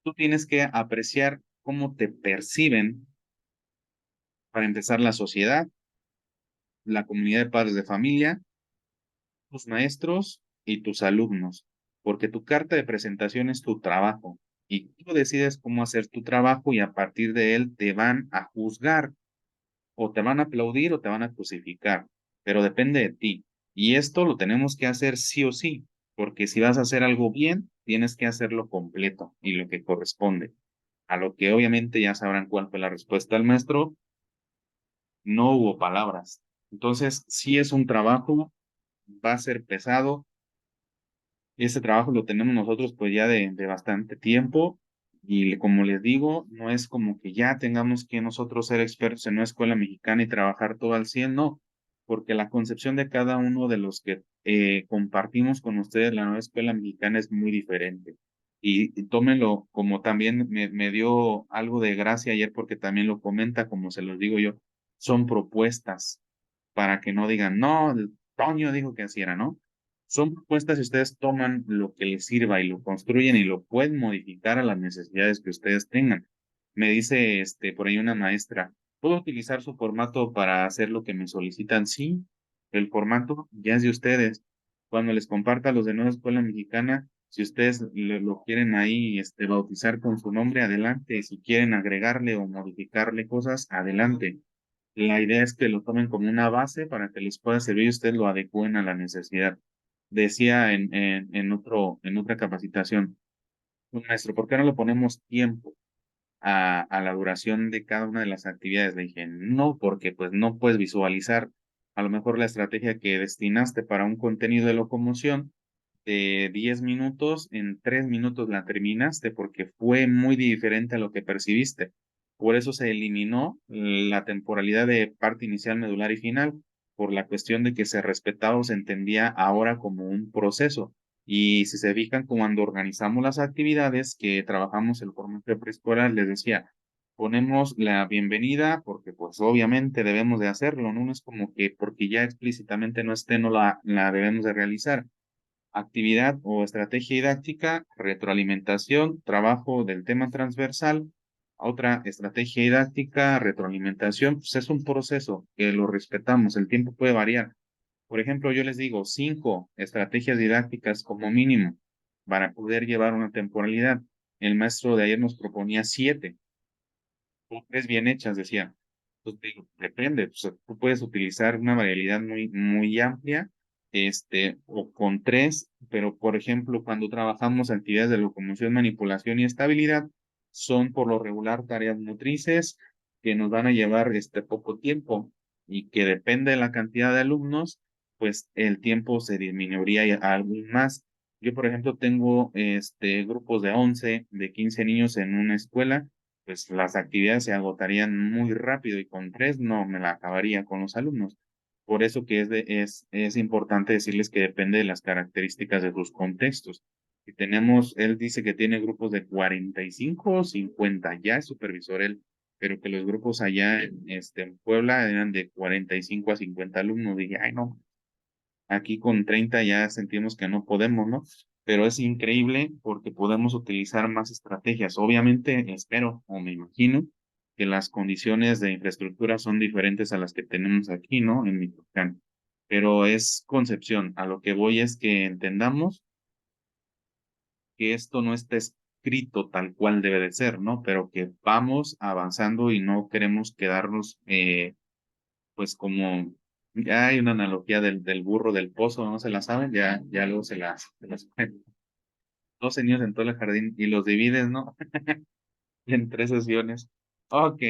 tú tienes que apreciar cómo te perciben, para empezar, la sociedad, la comunidad de padres de familia, tus maestros y tus alumnos, porque tu carta de presentación es tu trabajo y tú decides cómo hacer tu trabajo y a partir de él te van a juzgar. O te van a aplaudir o te van a crucificar, pero depende de ti. Y esto lo tenemos que hacer sí o sí, porque si vas a hacer algo bien, tienes que hacerlo completo y lo que corresponde. A lo que obviamente ya sabrán cuál fue la respuesta del maestro, no hubo palabras. Entonces, sí es un trabajo, va a ser pesado. Ese trabajo lo tenemos nosotros pues ya de bastante tiempo y como les digo, no es como que ya tengamos que nosotros ser expertos en una escuela mexicana y trabajar todo al 100, no, porque la concepción de cada uno de los que compartimos con ustedes la nueva escuela mexicana es muy diferente. Y tómenlo como también me dio algo de gracia ayer porque también lo comenta, como se los digo yo, son propuestas. para que no digan, no, el Toño dijo que así era, ¿no? Son propuestas y ustedes toman lo que les sirva y lo construyen y lo pueden modificar a las necesidades que ustedes tengan. Me dice por ahí una maestra, ¿puedo utilizar su formato para hacer lo que me solicitan? Sí, el formato ya es de ustedes. Cuando les comparta a los de Nueva Escuela Mexicana, si ustedes lo quieren ahí bautizar con su nombre, adelante. Y si quieren agregarle o modificarle cosas, adelante. La idea es que lo tomen como una base para que les pueda servir y ustedes lo adecúen a la necesidad. Decía en otra capacitación, un maestro, ¿por qué no le ponemos tiempo a la duración de cada una de las actividades? Le dije, no, porque pues no puedes visualizar a lo mejor la estrategia que destinaste para un contenido de locomoción de 10 minutos, en 3 minutos la terminaste porque fue muy diferente a lo que percibiste. Por eso se eliminó la temporalidad de parte inicial, medular y final, por la cuestión de que se respetaba o se entendía ahora como un proceso. Y si se fijan, cuando organizamos las actividades que trabajamos el formato de preescolar, les decía, ponemos la bienvenida porque pues obviamente debemos de hacerlo, ¿no? No es como que porque ya explícitamente no esté, no la debemos de realizar. Actividad o estrategia didáctica, retroalimentación, trabajo del tema transversal, otra estrategia didáctica, retroalimentación, pues es un proceso que lo respetamos, el tiempo puede variar. Por ejemplo, yo les digo 5 estrategias didácticas como mínimo para poder llevar una temporalidad. El maestro de ayer nos proponía 7, o 3 bien hechas, decía. Entonces, digo, depende, pues, tú puedes utilizar una variabilidad muy amplia, o con 3, pero por ejemplo, cuando trabajamos actividades de locomoción, manipulación y estabilidad, son por lo regular tareas motrices que nos van a llevar poco tiempo y que depende de la cantidad de alumnos, pues el tiempo se disminuiría aún más. Yo, por ejemplo, tengo grupos de 11, de 15 niños en una escuela, pues las actividades se agotarían muy rápido y con 3 no me la acabaría con los alumnos. Por eso que es importante decirles que depende de las características de sus contextos. Si tenemos, él dice que tiene grupos de 45 o 50, ya es supervisor él, pero que los grupos allá en Puebla eran de 45 a 50 alumnos. Dije, ay no, aquí con 30 ya sentimos que no podemos, ¿no? Pero es increíble porque podemos utilizar más estrategias. Obviamente, espero o me imagino que las condiciones de infraestructura son diferentes a las que tenemos aquí, ¿no? En Michoacán. Pero es concepción. A lo que voy es que entendamos que esto no está escrito tal cual debe de ser, ¿no? Pero que vamos avanzando y no queremos quedarnos, pues como, ya hay una analogía del burro del pozo, ¿no se la saben? Ya luego se las 12 niños en todo el jardín y los divides, ¿no? En 3 sesiones. Ok,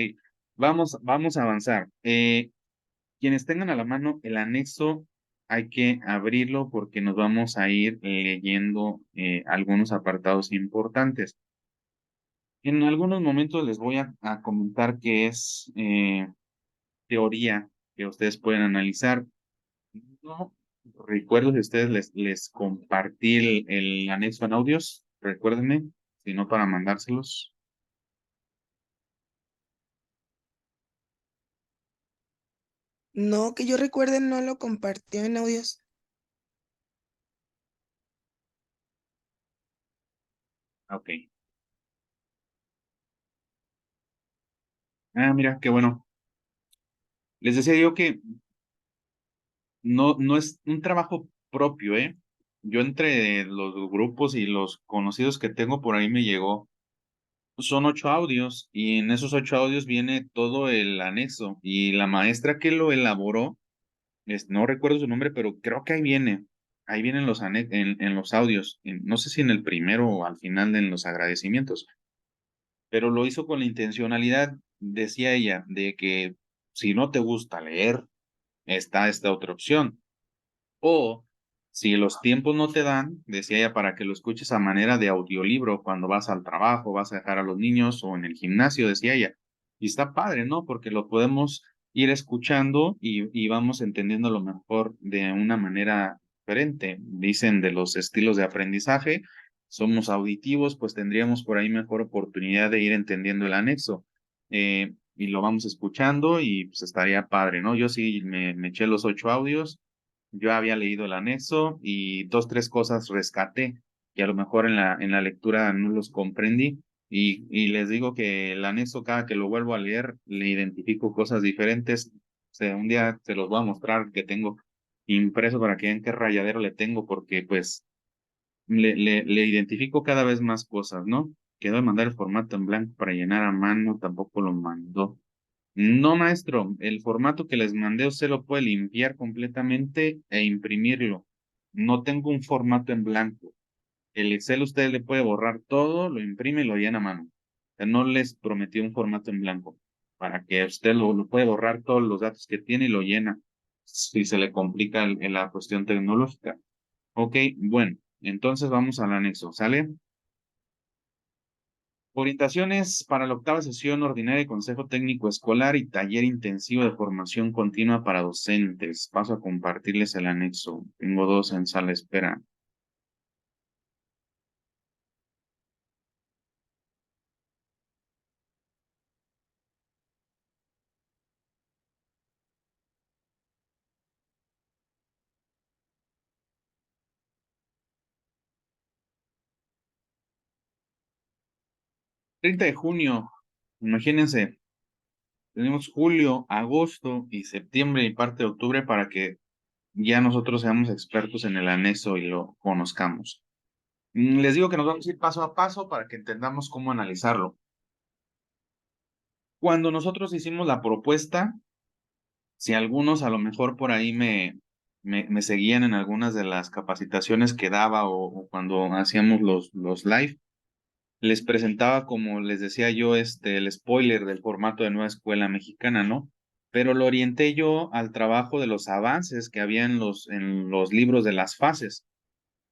vamos a avanzar. Quienes tengan a la mano el anexo, hay que abrirlo porque nos vamos a ir leyendo algunos apartados importantes. En algunos momentos les voy a comentar qué es teoría que ustedes pueden analizar. No recuerdo si ustedes les compartí el anexo en audios, recuérdenme, si no para mandárselos. No, que yo recuerde, no lo compartió en audios. Ok. Ah, mira, qué bueno. Les decía yo que no es un trabajo propio, ¿eh? Yo entre los grupos y los conocidos que tengo por ahí me llegó. Son 8 audios y en esos 8 audios viene todo el anexo y la maestra que lo elaboró, no recuerdo su nombre, pero creo que ahí vienen los en los audios, no sé si en el primero o al final en los agradecimientos, pero lo hizo con la intencionalidad, decía ella, de que si no te gusta leer, está esta otra opción. O si los tiempos no te dan, decía ella, para que lo escuches a manera de audiolibro cuando vas al trabajo, vas a dejar a los niños o en el gimnasio, decía ella. Y está padre, ¿no? Porque lo podemos ir escuchando y vamos entendiendo lo mejor de una manera diferente. Dicen de los estilos de aprendizaje, somos auditivos, pues tendríamos por ahí mejor oportunidad de ir entendiendo el anexo. y lo vamos escuchando y pues estaría padre, ¿no? Yo sí me eché los 8 audios, yo había leído el anexo y 2, 3 cosas rescaté y a lo mejor en la lectura no los comprendí y les digo que el anexo cada que lo vuelvo a leer le identifico cosas diferentes. O sea, un día se los voy a mostrar que tengo impreso para que vean qué rayadero le tengo porque pues le identifico cada vez más cosas, ¿no? Quedó de mandar el formato en blanco para llenar a mano, tampoco lo mandó. No, maestro, el formato que les mandé usted lo puede limpiar completamente e imprimirlo. No tengo un formato en blanco. El Excel usted le puede borrar todo, lo imprime y lo llena a mano. O sea, no les prometí un formato en blanco para que usted lo puede borrar todos los datos que tiene y lo llena si se le complica la cuestión tecnológica. Ok, bueno, entonces vamos al anexo, ¿sale? Orientaciones para la 8ª sesión ordinaria de Consejo Técnico Escolar y taller intensivo de formación continua para docentes. Paso a compartirles el anexo. Tengo 2 en sala de espera. ...30 de junio... Imagínense, tenemos julio, agosto y septiembre y parte de octubre para que ya nosotros seamos expertos en el anexo y lo conozcamos. Les digo que nos vamos a ir paso a paso para que entendamos cómo analizarlo. Cuando nosotros hicimos la propuesta, si algunos a lo mejor por ahí me seguían en algunas de las capacitaciones que daba o cuando hacíamos los live, les presentaba, como les decía yo, el spoiler del formato de Nueva Escuela Mexicana, ¿no? Pero lo orienté yo al trabajo de los avances que había en los libros de las fases.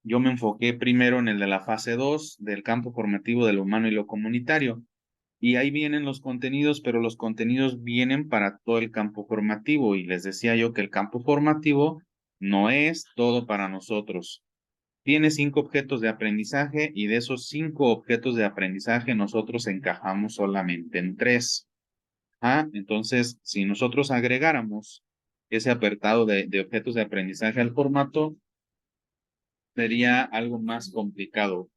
Yo me enfoqué primero en el de la fase 2 del campo formativo de lo humano y lo comunitario. Y ahí vienen los contenidos, pero los contenidos vienen para todo el campo formativo. Y les decía yo que el campo formativo no es todo para nosotros. Tiene 5 objetos de aprendizaje y de esos 5 objetos de aprendizaje nosotros encajamos solamente en 3. Entonces, si nosotros agregáramos ese apartado de objetos de aprendizaje al formato, sería algo más complicado,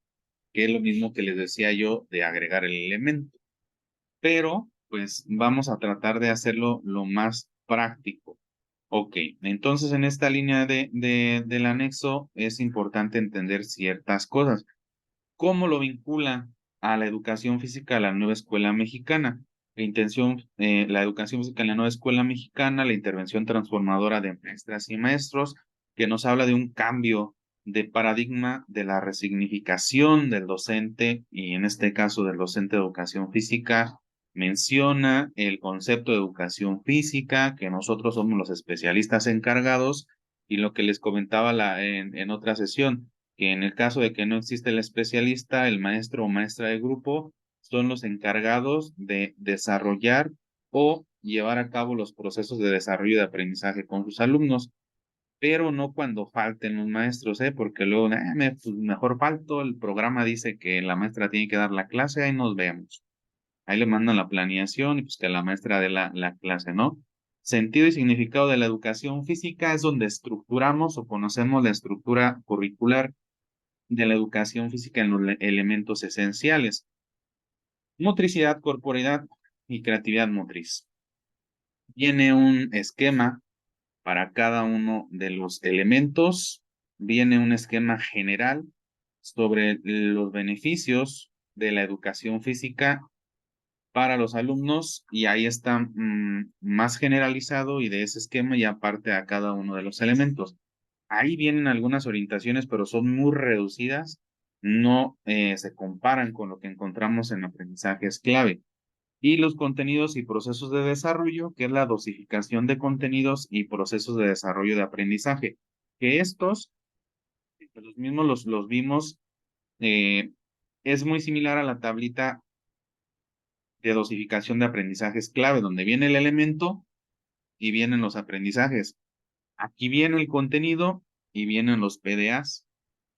que es lo mismo que les decía yo de agregar el elemento. Pero, pues, vamos a tratar de hacerlo lo más práctico. Ok, entonces en esta línea del anexo es importante entender ciertas cosas. ¿Cómo lo vincula a la educación física de la nueva escuela mexicana? La educación física en la nueva escuela mexicana, la intervención transformadora de maestras y maestros, que nos habla de un cambio de paradigma de la resignificación del docente, y en este caso del docente de educación física, menciona el concepto de educación física, que nosotros somos los especialistas encargados, y lo que les comentaba en otra sesión, que en el caso de que no existe el especialista, el maestro o maestra de grupo son los encargados de desarrollar o llevar a cabo los procesos de desarrollo de aprendizaje con sus alumnos, pero no cuando falten los maestros, porque luego, pues mejor falto, el programa dice que la maestra tiene que dar la clase, ahí nos vemos. Ahí le mandan la planeación y pues que la maestra dé la clase, ¿no? Sentido y significado de la educación física es donde estructuramos o conocemos la estructura curricular de la educación física en los elementos esenciales: motricidad, corporeidad y creatividad motriz. Viene un esquema para cada uno de los elementos, viene un esquema general sobre los beneficios de la educación física para los alumnos y ahí está más generalizado, y de ese esquema ya parte a cada uno de los elementos. Ahí vienen algunas orientaciones, pero son muy reducidas, no se comparan con lo que encontramos en aprendizajes clave. Y los contenidos y procesos de desarrollo, que es la dosificación de contenidos y procesos de desarrollo de aprendizaje, que estos, los mismos los vimos, es muy similar a la tablita de dosificación de aprendizajes clave, donde viene el elemento y vienen los aprendizajes. Aquí viene el contenido y vienen los PDAs.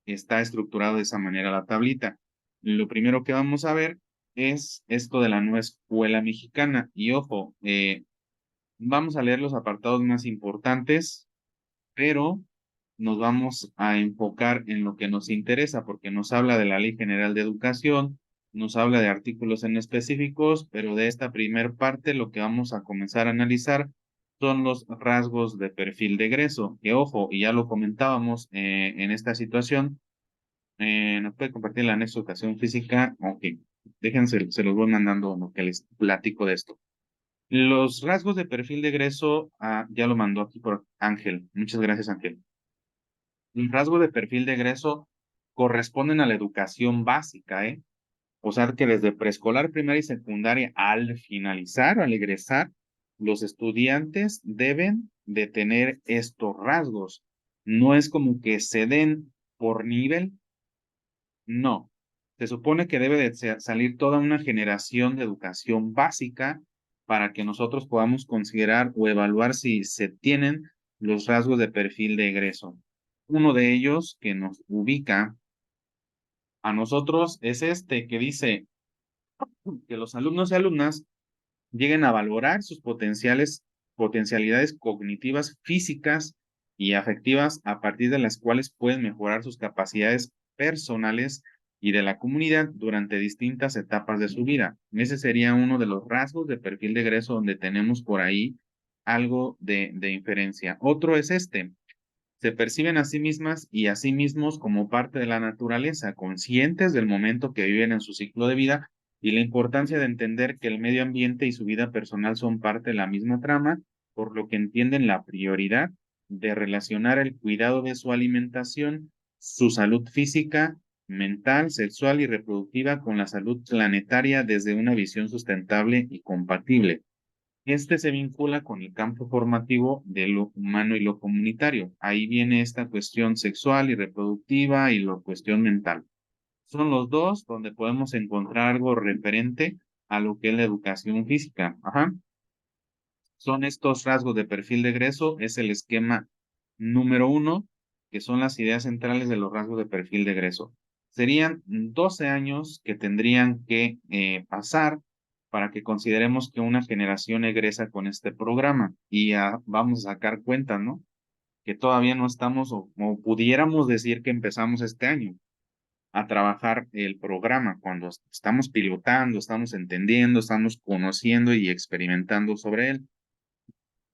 Está estructurado de esa manera la tablita. Lo primero que vamos a ver es esto de la nueva escuela mexicana. Y ojo, vamos a leer los apartados más importantes, pero nos vamos a enfocar en lo que nos interesa, porque nos habla de la Ley General de Educación, nos habla de artículos en específicos, pero de esta primer parte lo que vamos a comenzar a analizar son los rasgos de perfil de egreso, que ojo, y ya lo comentábamos en esta situación, ¿nos puede compartir el anexo de educación física? Ok, déjense, se los voy mandando lo que les platico de esto. Los rasgos de perfil de egreso, ya lo mandó aquí por Ángel. Muchas gracias, Ángel. Los rasgos de perfil de egreso corresponden a la educación básica, ¿eh? O sea que desde preescolar, primaria y secundaria, al finalizar, al egresar, los estudiantes deben de tener estos rasgos. No es como que se den por nivel, no. Se supone que debe de salir toda una generación de educación básica para que nosotros podamos considerar o evaluar si se tienen los rasgos de perfil de egreso. Uno de ellos que nos ubica a nosotros es este que dice que los alumnos y alumnas lleguen a valorar sus potencialidades cognitivas, físicas y afectivas a partir de las cuales pueden mejorar sus capacidades personales y de la comunidad durante distintas etapas de su vida. Ese sería uno de los rasgos de perfil de egreso donde tenemos por ahí algo de inferencia. Otro es este. Se perciben a sí mismas y a sí mismos como parte de la naturaleza, conscientes del momento que viven en su ciclo de vida y la importancia de entender que el medio ambiente y su vida personal son parte de la misma trama, por lo que entienden la prioridad de relacionar el cuidado de su alimentación, su salud física, mental, sexual y reproductiva con la salud planetaria desde una visión sustentable y compatible. Este se vincula con el campo formativo de lo humano y lo comunitario. Ahí viene esta cuestión sexual y reproductiva y la cuestión mental. Son los dos donde podemos encontrar algo referente a lo que es la educación física. Ajá. Son estos rasgos de perfil de egreso, es el esquema número 1, que son las ideas centrales de los rasgos de perfil de egreso. Serían 12 años que tendrían que pasar para que consideremos que una generación egresa con este programa. Y vamos a sacar cuenta, ¿no? Que todavía no estamos, o pudiéramos decir que empezamos este año a trabajar el programa, cuando estamos pilotando, estamos entendiendo, estamos conociendo y experimentando sobre él.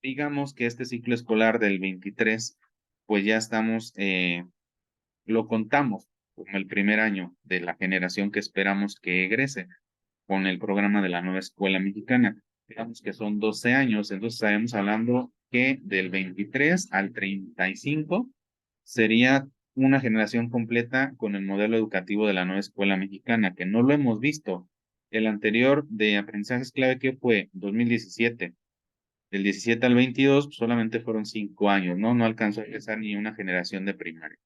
Digamos que este ciclo escolar del 23, pues ya estamos, lo contamos como el primer año de la generación que esperamos que egrese con el programa de la nueva escuela mexicana. Digamos que son 12 años, entonces estaremos hablando que del 23 al 35 sería una generación completa con el modelo educativo de la nueva escuela mexicana, que no lo hemos visto. El anterior de aprendizajes clave que fue 2017, del 17 al 22 solamente fueron 5 años, ¿no? No alcanzó a empezar ni una generación de primaria.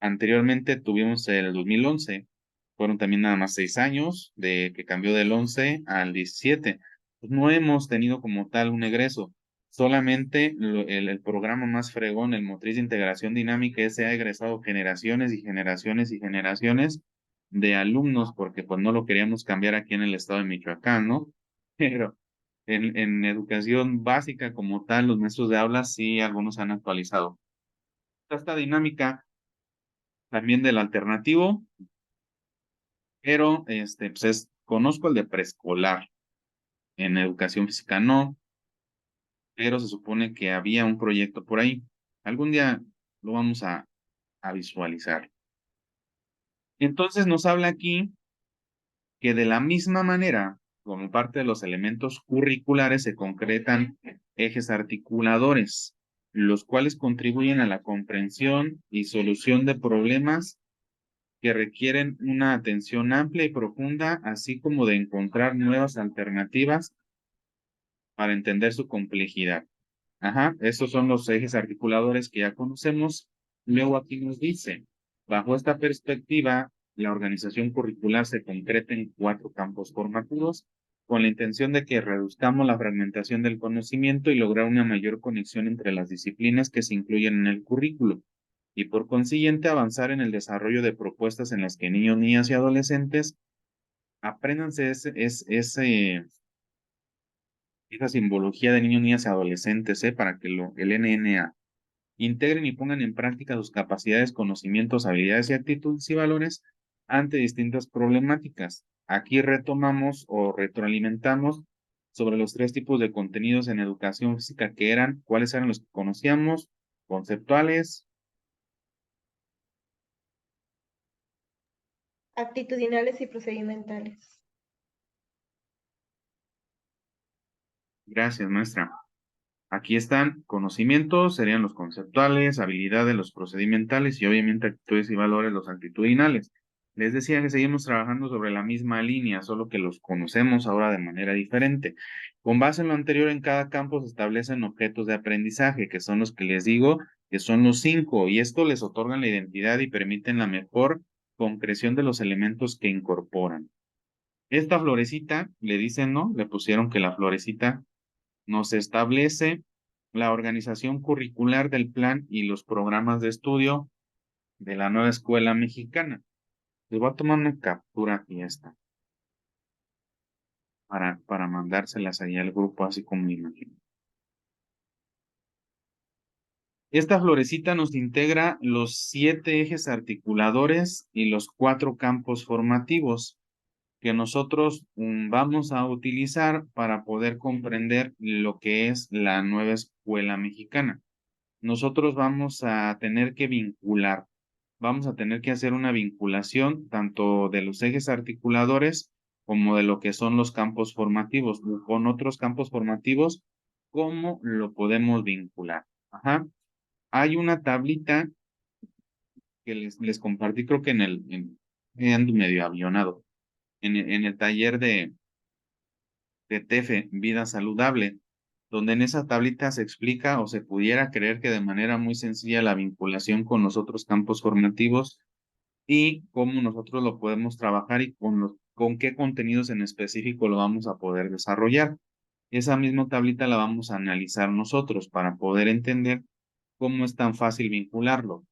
Anteriormente tuvimos el 2011, fueron también nada más 6 años, de que cambió del 11 al 17. Pues no hemos tenido como tal un egreso, solamente el programa más fregón, el Motriz de Integración Dinámica, ese ha egresado generaciones y generaciones y generaciones de alumnos, porque pues no lo queríamos cambiar aquí en el estado de Michoacán, ¿no? Pero en educación básica como tal, los maestros de aula sí, algunos han actualizado. Esta dinámica también del alternativo, pero pues conozco el de preescolar, en educación física no, pero se supone que había un proyecto por ahí. Algún día lo vamos a visualizar. Entonces nos habla aquí que de la misma manera, como parte de los elementos curriculares, se concretan ejes articuladores, los cuales contribuyen a la comprensión y solución de problemas que requieren una atención amplia y profunda, así como de encontrar nuevas alternativas para entender su complejidad. Ajá, estos son los ejes articuladores que ya conocemos. Luego aquí nos dice, bajo esta perspectiva, la organización curricular se concreta en 4 campos formativos, con la intención de que reduzcamos la fragmentación del conocimiento y lograr una mayor conexión entre las disciplinas que se incluyen en el currículo, y por consiguiente avanzar en el desarrollo de propuestas en las que niños, niñas y adolescentes Apréndanse esa simbología de niños, niñas y adolescentes, para que el NNA. Integren y pongan en práctica sus capacidades, conocimientos, habilidades y actitudes y valores ante distintas problemáticas. Aquí retomamos o retroalimentamos sobre los 3 tipos de contenidos en educación física que eran, cuáles eran los que conocíamos, conceptuales, Actitudinales y procedimentales. gracias, maestra. Aquí están conocimientos, serían los conceptuales, habilidades, los procedimentales y obviamente actitudes y valores, los actitudinales. Les decía que seguimos trabajando sobre la misma línea, solo que los conocemos ahora de manera diferente. Con base en lo anterior, en cada campo se establecen objetos de aprendizaje, que son los que les digo, que son los 5, y esto les otorgan la identidad y permiten la mejor concreción de los elementos que incorporan. Esta florecita, le dicen, ¿no? Le pusieron que la florecita nos establece la organización curricular del plan y los programas de estudio de la nueva escuela mexicana. Les voy a tomar una captura aquí esta para mandárselas ahí al grupo así como me imagino. Esta florecita nos integra los 7 ejes articuladores y los 4 campos formativos que nosotros vamos a utilizar para poder comprender lo que es la nueva escuela mexicana. Nosotros vamos a tener que vincular, vamos a tener que hacer una vinculación tanto de los ejes articuladores como de lo que son los campos formativos, con otros campos formativos, ¿cómo lo podemos vincular? Ajá. Hay una tablita que les compartí, creo que ando medio avionado, en el taller de TEFE, Vida Saludable, donde en esa tablita se explica o se pudiera creer que de manera muy sencilla la vinculación con los otros campos formativos y cómo nosotros lo podemos trabajar y con qué contenidos en específico lo vamos a poder desarrollar. Esa misma tablita la vamos a analizar nosotros para poder entender cómo es tan fácil vincularlo.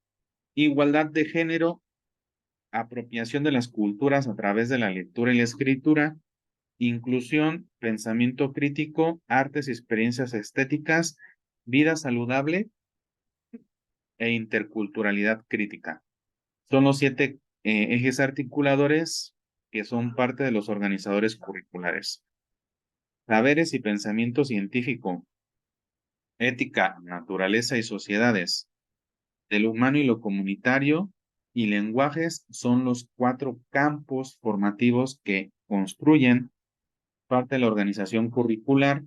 Igualdad de género, apropiación de las culturas a través de la lectura y la escritura, inclusión, pensamiento crítico, artes y experiencias estéticas, vida saludable e interculturalidad crítica. Son los 7 ejes articuladores que son parte de los organizadores curriculares. Saberes y pensamiento científico, ética, naturaleza y sociedades, de lo humano y lo comunitario, y lenguajes son los 4 campos formativos que construyen parte de la organización curricular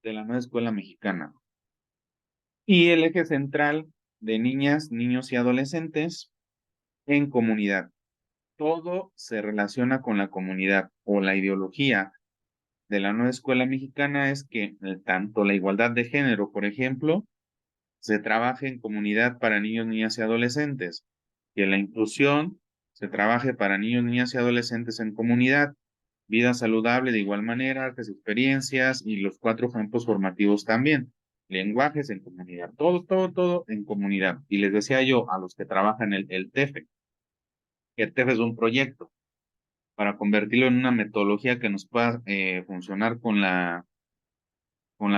de la nueva escuela mexicana. Y el eje central de niñas, niños y adolescentes en comunidad. Todo se relaciona con la comunidad o la ideología de la nueva escuela mexicana es que tanto la igualdad de género, por ejemplo, se trabaje en comunidad para niños, niñas y adolescentes, que la inclusión se trabaje para niños, niñas y adolescentes en comunidad, vida saludable de igual manera, artes, experiencias y los 4 campos formativos también, lenguajes en comunidad, todo en comunidad. Y les decía yo a los que trabajan el TEFE, que el TEFE es un proyecto para convertirlo en una metodología que nos pueda funcionar con la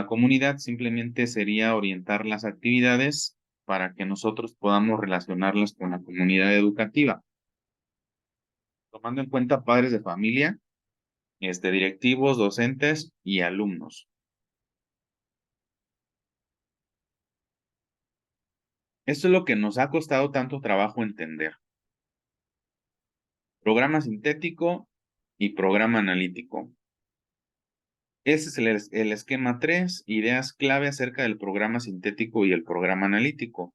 comunidad, simplemente sería orientar las actividades para que nosotros podamos relacionarlas con la comunidad educativa. Tomando en cuenta padres de familia, directivos, docentes y alumnos. Esto es lo que nos ha costado tanto trabajo entender. Programa sintético y programa analítico. Ese es el esquema 3, ideas clave acerca del programa sintético y el programa analítico.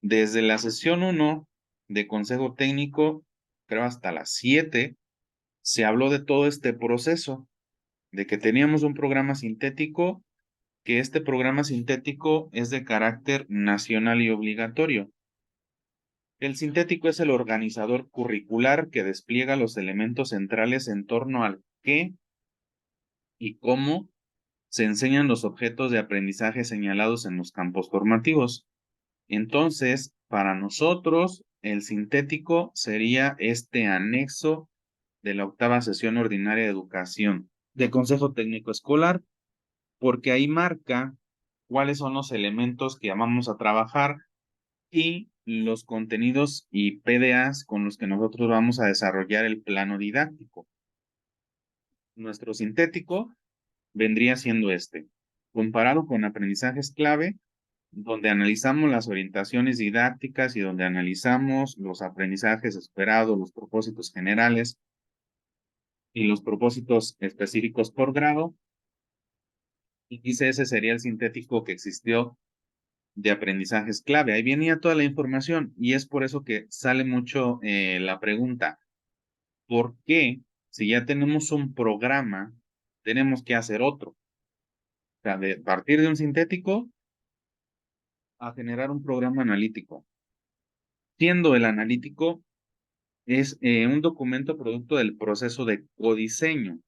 Desde la sesión 1 de consejo técnico, creo hasta las 7, se habló de todo este proceso, de que teníamos un programa sintético, que este programa sintético es de carácter nacional y obligatorio. El sintético es el organizador curricular que despliega los elementos centrales en torno al qué y cómo se enseñan los objetos de aprendizaje señalados en los campos formativos. Entonces, para nosotros, el sintético sería este anexo de la 8ª sesión ordinaria de educación de Consejo Técnico Escolar, porque ahí marca cuáles son los elementos que vamos a trabajar y los contenidos y PDAs con los que nosotros vamos a desarrollar el plano didáctico. Nuestro sintético vendría siendo este, comparado con aprendizajes clave, donde analizamos las orientaciones didácticas y donde analizamos los aprendizajes esperados, los propósitos generales y los propósitos específicos por grado. Y quizá ese sería el sintético que existió de aprendizajes clave. Ahí venía toda la información y es por eso que sale mucho la pregunta, ¿por qué si ya tenemos un programa, tenemos que hacer otro? O sea, de partir de un sintético a generar un programa analítico. Siendo el analítico es un documento producto del proceso de codiseño.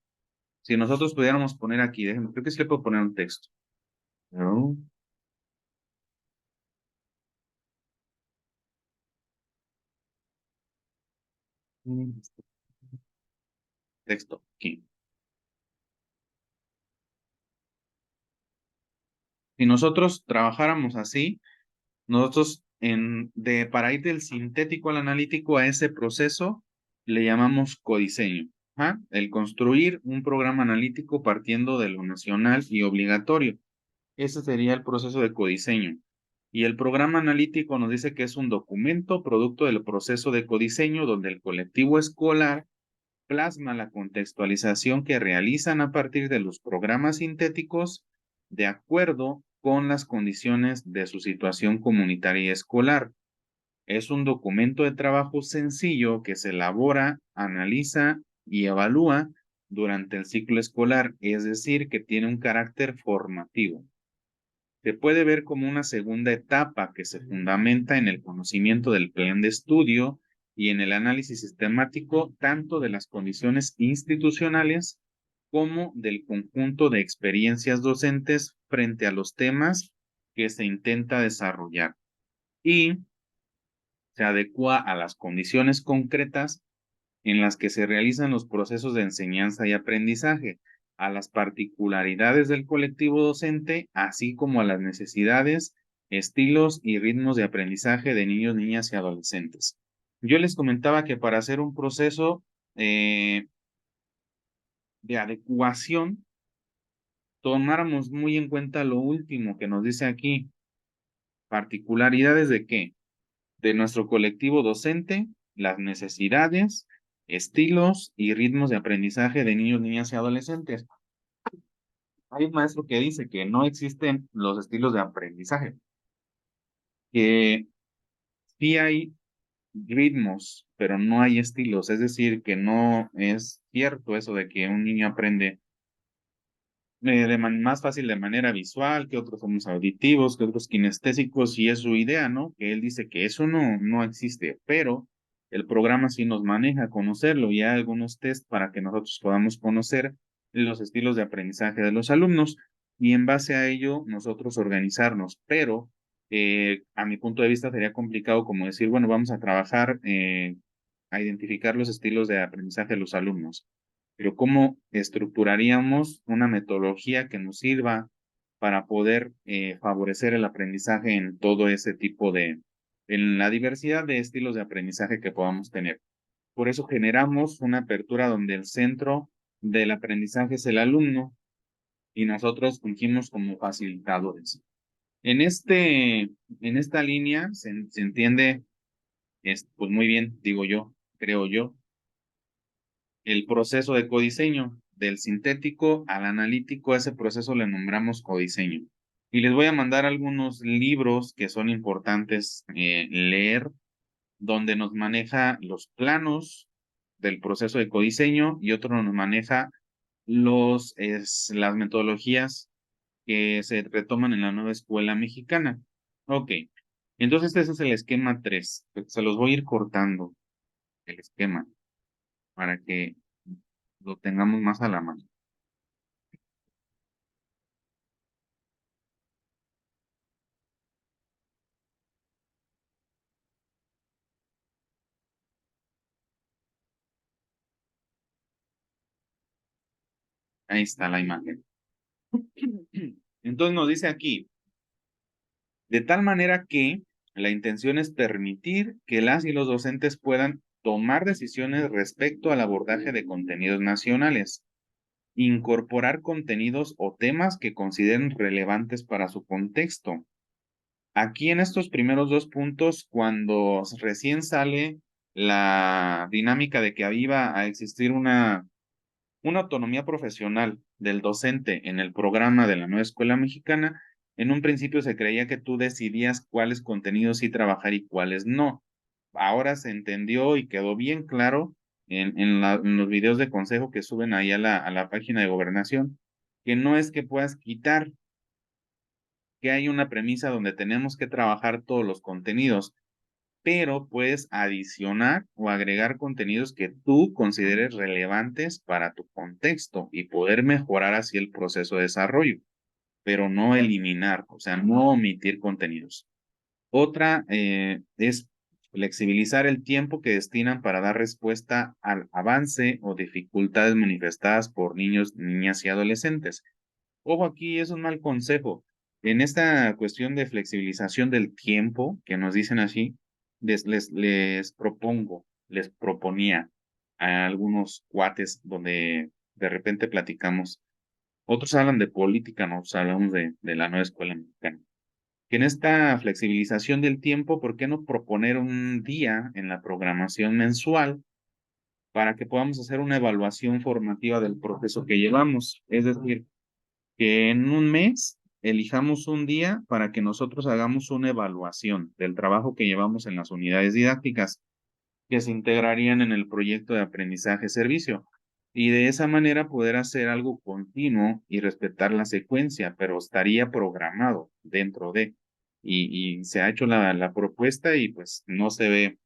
Si nosotros pudiéramos poner aquí, déjenme, creo que sí le puedo poner un texto. ¿No? Texto aquí. Si nosotros trabajáramos así, nosotros para ir del sintético al analítico a ese proceso, le llamamos codiseño. Ajá. El construir un programa analítico partiendo de lo nacional y obligatorio. Ese sería el proceso de codiseño. Y el programa analítico nos dice que es un documento producto del proceso de codiseño donde el colectivo escolar plasma la contextualización que realizan a partir de los programas sintéticos de acuerdo con las condiciones de su situación comunitaria y escolar. Es un documento de trabajo sencillo que se elabora, analiza y evalúa durante el ciclo escolar, es decir, que tiene un carácter formativo. Se puede ver como una segunda etapa que se fundamenta en el conocimiento del plan de estudio y en el análisis sistemático tanto de las condiciones institucionales como del conjunto de experiencias docentes frente a los temas que se intenta desarrollar y se adecua a las condiciones concretas en las que se realizan los procesos de enseñanza y aprendizaje, a las particularidades del colectivo docente, así como a las necesidades, estilos y ritmos de aprendizaje de niños, niñas y adolescentes. Yo les comentaba que para hacer un proceso de adecuación, tomáramos muy en cuenta lo último que nos dice aquí, particularidades de qué, de nuestro colectivo docente, las necesidades, estilos y ritmos de aprendizaje de niños, niñas y adolescentes. Hay un maestro que dice que no existen los estilos de aprendizaje, que sí hay ritmos, pero no hay estilos. Es decir, que no es cierto eso de que un niño aprende más fácil de manera visual, que otros somos auditivos, que otros kinestésicos, y es su idea, ¿no? Que él dice que eso no existe, pero el programa sí nos maneja a conocerlo y hay algunos test para que nosotros podamos conocer los estilos de aprendizaje de los alumnos y en base a ello nosotros organizarnos, pero a mi punto de vista sería complicado como decir, bueno, vamos a trabajar a identificar los estilos de aprendizaje de los alumnos, pero ¿cómo estructuraríamos una metodología que nos sirva para poder favorecer el aprendizaje en todo ese tipo en la diversidad de estilos de aprendizaje que podamos tener? Por eso generamos una apertura donde el centro del aprendizaje es el alumno y nosotros fungimos como facilitadores. En esta línea se entiende, pues muy bien, digo yo, creo yo, el proceso de codiseño. Del sintético al analítico, ese proceso le nombramos codiseño. Y les voy a mandar algunos libros que son importantes leer, donde nos maneja los planos del proceso de codiseño y otro nos maneja las metodologías que se retoman en la nueva escuela mexicana. Ok, entonces ese es el esquema 3. Se los voy a ir cortando, el esquema, para que lo tengamos más a la mano. Ahí está la imagen. Entonces nos dice aquí, de tal manera que la intención es permitir que las y los docentes puedan tomar decisiones respecto al abordaje de contenidos nacionales, incorporar contenidos o temas que consideren relevantes para su contexto. Aquí en estos primeros dos puntos, cuando recién sale la dinámica de que iba a existir una autonomía profesional del docente en el programa de la nueva escuela mexicana, en un principio se creía que tú decidías cuáles contenidos sí trabajar y cuáles no. Ahora se entendió y quedó bien claro en los videos de consejo que suben ahí a la página de gobernación, que no es que puedas quitar, que hay una premisa donde tenemos que trabajar todos los contenidos, pero puedes adicionar o agregar contenidos que tú consideres relevantes para tu contexto y poder mejorar así el proceso de desarrollo, pero no eliminar, o sea, no omitir contenidos. Otra es flexibilizar el tiempo que destinan para dar respuesta al avance o dificultades manifestadas por niños, niñas y adolescentes. Ojo, aquí es un mal consejo. En esta cuestión de flexibilización del tiempo, que nos dicen así, les proponía a algunos cuates donde de repente platicamos. Otros hablan de política, nosotros hablamos de la nueva escuela mexicana. Que en esta flexibilización del tiempo, ¿por qué no proponer un día en la programación mensual para que podamos hacer una evaluación formativa del proceso que llevamos? Es decir, que en un mes elijamos un día para que nosotros hagamos una evaluación del trabajo que llevamos en las unidades didácticas que se integrarían en el proyecto de aprendizaje-servicio. Y de esa manera poder hacer algo continuo y respetar la secuencia, pero estaría programado dentro de. Y se ha hecho la propuesta y pues no se ve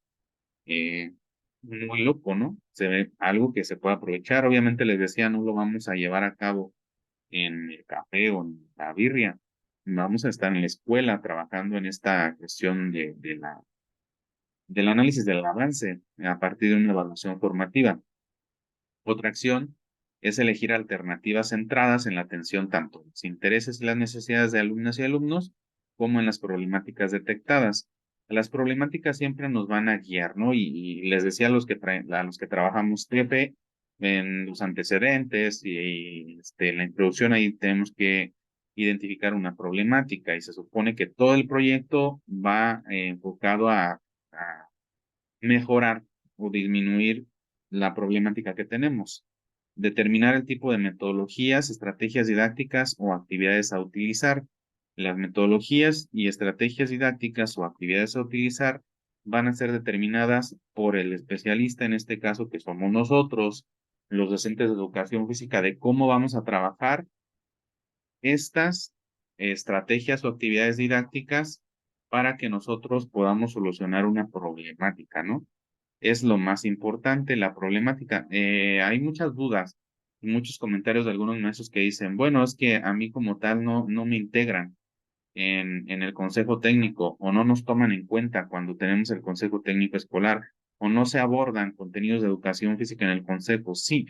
muy loco, ¿no? Se ve algo que se puede aprovechar. Obviamente les decía, no lo vamos a llevar a cabo en el café o en la birria. Vamos a estar en la escuela trabajando en esta cuestión del análisis del avance a partir de una evaluación formativa. Otra acción es elegir alternativas centradas en la atención tanto en los intereses y las necesidades de alumnas y alumnos como en las problemáticas detectadas. Las problemáticas siempre nos van a guiar, ¿no? Y les decía a los que trabajamos TP en los antecedentes y en la introducción ahí tenemos que identificar una problemática y se supone que todo el proyecto va enfocado a mejorar o disminuir la problemática que tenemos. Determinar el tipo de metodologías, estrategias didácticas o actividades a utilizar. Las metodologías y estrategias didácticas o actividades a utilizar van a ser determinadas por el especialista, en este caso que somos nosotros, los docentes de educación física, de cómo vamos a trabajar estas estrategias o actividades didácticas para que nosotros podamos solucionar una problemática, ¿no? Es lo más importante, la problemática. Hay muchas dudas y muchos comentarios de algunos maestros que dicen, bueno, es que a mí como tal no me integran en el consejo técnico o no nos toman en cuenta cuando tenemos el consejo técnico escolar o no se abordan contenidos de educación física en el consejo. Sí,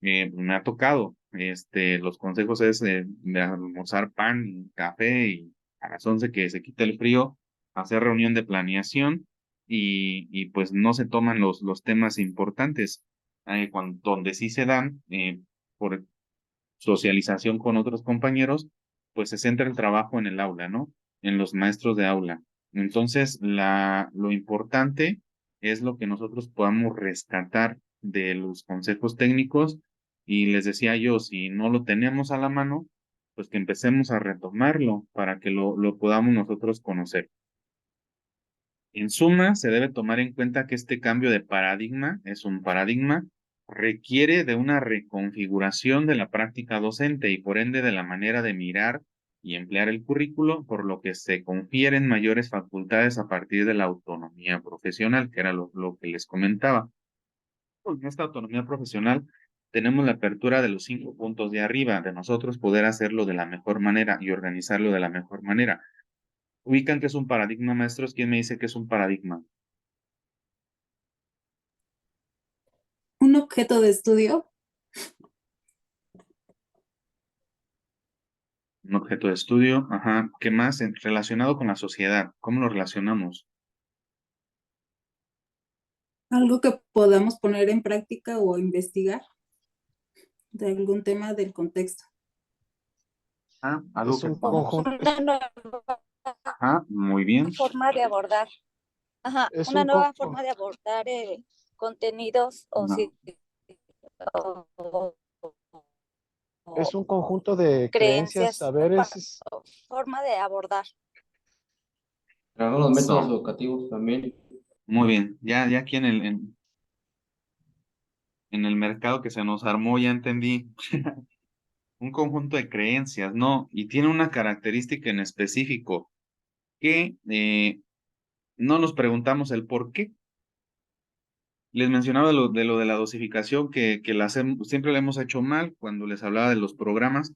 me ha tocado, los consejos es de almorzar pan y café y a las 11 que se quita el frío, hacer reunión de planeación y pues no se toman los temas importantes, donde sí se dan por socialización con otros compañeros, pues se centra el trabajo en el aula, ¿no? En los maestros de aula. Entonces, lo importante es lo que nosotros podamos rescatar de los consejos técnicos y les decía yo, si no lo tenemos a la mano, pues que empecemos a retomarlo para que lo podamos nosotros conocer. En suma, se debe tomar en cuenta que este cambio de paradigma es un paradigma, requiere de una reconfiguración de la práctica docente y por ende de la manera de mirar y emplear el currículo, por lo que se confieren mayores facultades a partir de la autonomía profesional, que era lo que les comentaba. Con esta autonomía profesional tenemos la apertura de los 5 puntos de arriba, de nosotros poder hacerlo de la mejor manera y organizarlo de la mejor manera. ¿Ubican que es un paradigma, maestros? ¿Quién me dice que es un paradigma? Un objeto de estudio. Un objeto de estudio, ajá. ¿Qué más? Relacionado con la sociedad. ¿Cómo lo relacionamos? Algo que podamos poner en práctica o investigar de algún tema del contexto. Ah, algo Es que un podamos. conjunto, Una nueva Ajá, muy bien. forma de abordar, ajá, es una un nueva conjunto, forma de abordar contenidos o, No. o- es o un conjunto de creencias, creencias, saberes. o forma de abordar. Claro, los métodos No. educativos también. Muy bien. Ya aquí en el mercado que se nos armó, ya entendí. Un conjunto de creencias, ¿no? Y tiene una característica en específico que no nos preguntamos el por qué. Les mencionaba de lo de la dosificación que siempre la hemos hecho mal cuando les hablaba de los programas.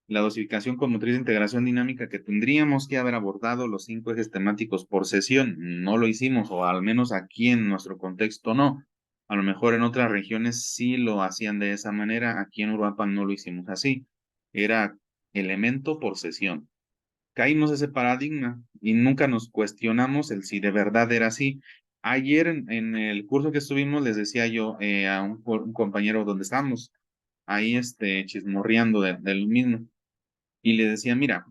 La dosificación con motriz de integración dinámica que tendríamos que haber abordado los 5 ejes temáticos por sesión. No lo hicimos, o al menos aquí en nuestro contexto no. A lo mejor en otras regiones sí lo hacían de esa manera. Aquí en Uruapan no lo hicimos así. Era elemento por sesión. Caímos ese paradigma y nunca nos cuestionamos el si de verdad era así. Ayer en el curso que estuvimos les decía yo a un compañero donde estábamos ahí chismorreando de lo mismo y le decía, mira,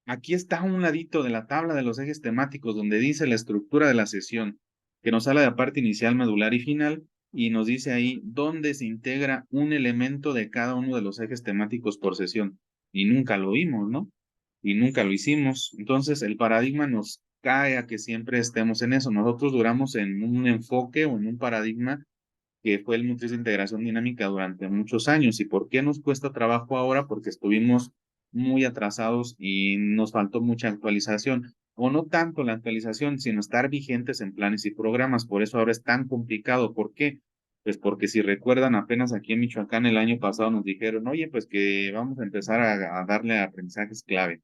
aquí está a un ladito de la tabla de los ejes temáticos donde dice la estructura de la sesión, que nos habla de la parte inicial, medular y final, y nos dice ahí dónde se integra un elemento de cada uno de los ejes temáticos por sesión. Y nunca lo vimos, ¿no? Y nunca lo hicimos. Entonces, el paradigma nos cae a que siempre estemos en eso. Nosotros duramos en un enfoque o en un paradigma que fue el motriz de integración dinámica durante muchos años. ¿Y por qué nos cuesta trabajo ahora? Porque estuvimos muy atrasados y nos faltó mucha actualización. O no tanto la actualización, sino estar vigentes en planes y programas. Por eso ahora es tan complicado. ¿Por qué? Pues porque si recuerdan, apenas aquí en Michoacán el año pasado nos dijeron, oye, pues que vamos a empezar a darle aprendizajes clave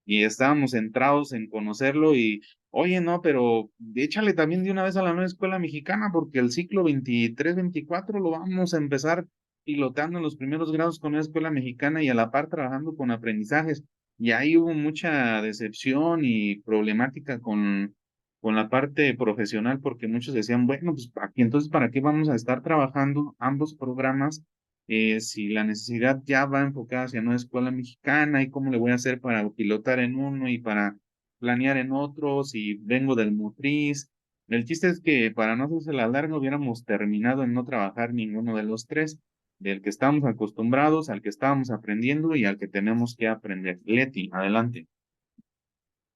y estábamos centrados en conocerlo y, oye, no, pero échale también de una vez a la nueva escuela mexicana porque el ciclo 23-24 lo vamos a empezar pilotando en los primeros grados con la escuela mexicana y a la par trabajando con aprendizajes. Y ahí hubo mucha decepción y problemática con la parte profesional porque muchos decían, bueno, pues aquí entonces, ¿para qué vamos a estar trabajando ambos programas si la necesidad ya va enfocada hacia una escuela mexicana y cómo le voy a hacer para pilotar en uno y para planear en otro, si vengo del motriz? El chiste es que para no hacerse la larga hubiéramos terminado en no trabajar ninguno de los tres, del que estamos acostumbrados, al que estábamos aprendiendo y al que tenemos que aprender. Leti, adelante.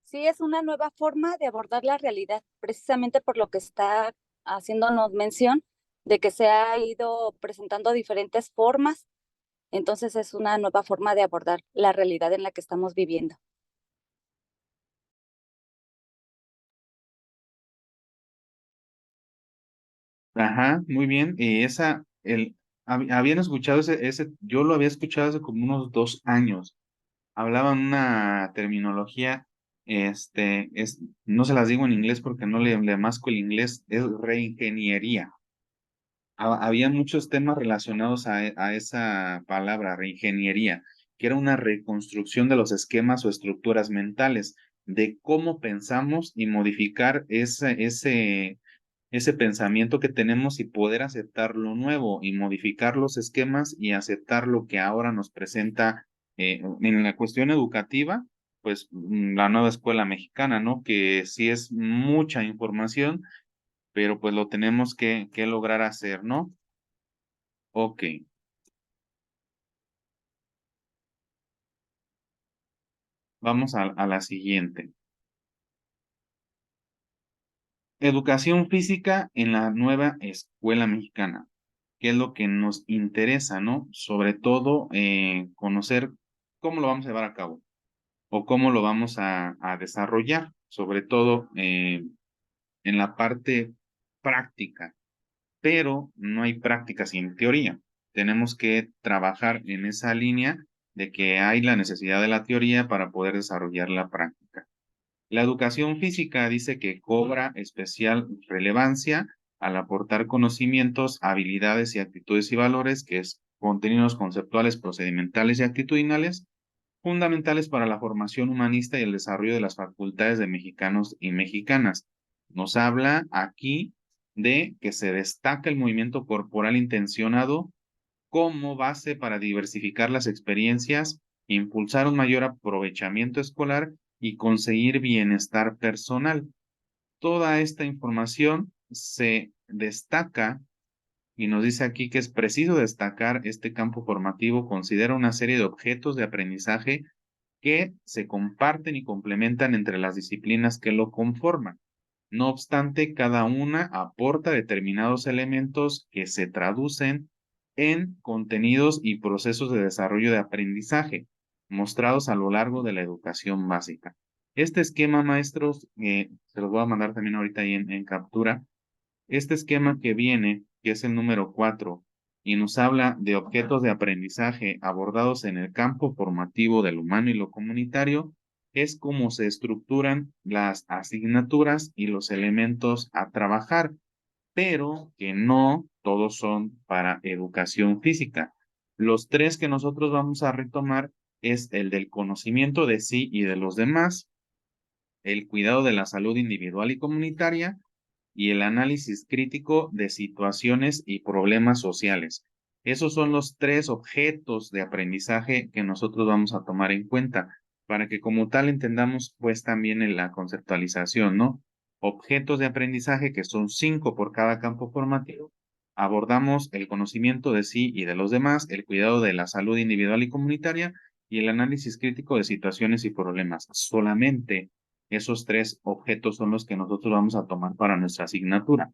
Sí, es una nueva forma de abordar la realidad, precisamente por lo que está haciéndonos mención de que se ha ido presentando diferentes formas, entonces es una nueva forma de abordar la realidad en la que estamos viviendo. Ajá, muy bien. Y habían escuchado yo lo había escuchado hace como unos 2 años. Hablaban una terminología, no se las digo en inglés porque no le masco el inglés, es reingeniería. Había muchos temas relacionados a esa palabra, reingeniería, que era una reconstrucción de los esquemas o estructuras mentales, de cómo pensamos y modificar ese pensamiento que tenemos y poder aceptar lo nuevo y modificar los esquemas y aceptar lo que ahora nos presenta en la cuestión educativa, pues la nueva escuela mexicana, ¿no? Que sí es mucha información, pero pues lo tenemos que lograr hacer, ¿no? Ok, vamos a la siguiente. Educación física en la nueva escuela mexicana. ¿Qué es lo que nos interesa, no? Sobre todo conocer cómo lo vamos a llevar a cabo o cómo lo vamos a desarrollar, sobre todo en la parte práctica, pero no hay práctica sin teoría. Tenemos que trabajar en esa línea de que hay la necesidad de la teoría para poder desarrollar la práctica. La educación física dice que cobra especial relevancia al aportar conocimientos, habilidades y actitudes y valores, que es contenidos conceptuales, procedimentales y actitudinales, fundamentales para la formación humanista y el desarrollo de las facultades de mexicanos y mexicanas. Nos habla aquí de que se destaca el movimiento corporal intencionado como base para diversificar las experiencias, impulsar un mayor aprovechamiento escolar y conseguir bienestar personal. Toda esta información se destaca y nos dice aquí que es preciso destacar este campo formativo, considera una serie de objetos de aprendizaje que se comparten y complementan entre las disciplinas que lo conforman. No obstante, cada una aporta determinados elementos que se traducen en contenidos y procesos de desarrollo de aprendizaje mostrados a lo largo de la educación básica. Este esquema, maestros, se los voy a mandar también ahorita ahí en captura. Este esquema que viene, que es el número 4, y nos habla de objetos de aprendizaje abordados en el campo formativo del humano y lo comunitario, es cómo se estructuran las asignaturas y los elementos a trabajar, pero que no todos son para educación física. Los tres que nosotros vamos a retomar es el del conocimiento de sí y de los demás, el cuidado de la salud individual y comunitaria, y el análisis crítico de situaciones y problemas sociales. Esos son los tres objetos de aprendizaje que nosotros vamos a tomar en cuenta para que como tal entendamos pues también en la conceptualización, ¿no? Objetos de aprendizaje que son 5 por cada campo formativo. Abordamos el conocimiento de sí y de los demás, el cuidado de la salud individual y comunitaria y el análisis crítico de situaciones y problemas. Solamente esos tres objetos son los que nosotros vamos a tomar para nuestra asignatura.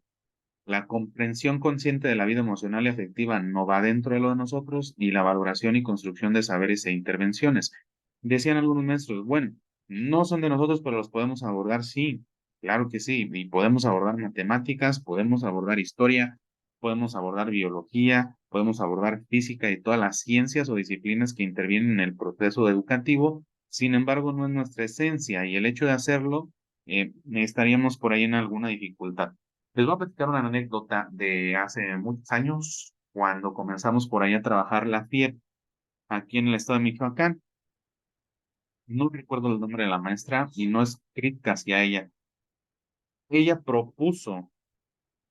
La comprensión consciente de la vida emocional y afectiva no va dentro de lo de nosotros y la valoración y construcción de saberes e intervenciones. Decían algunos maestros, bueno, no son de nosotros, pero los podemos abordar, sí, claro que sí, y podemos abordar matemáticas, podemos abordar historia, podemos abordar biología, podemos abordar física y todas las ciencias o disciplinas que intervienen en el proceso educativo. Sin embargo, no es nuestra esencia y el hecho de hacerlo, estaríamos por ahí en alguna dificultad. Les voy a platicar una anécdota de hace muchos años, cuando comenzamos por ahí a trabajar la FIEP aquí en el estado de Michoacán. No recuerdo el nombre de la maestra y no es crítica hacia ella. Ella propuso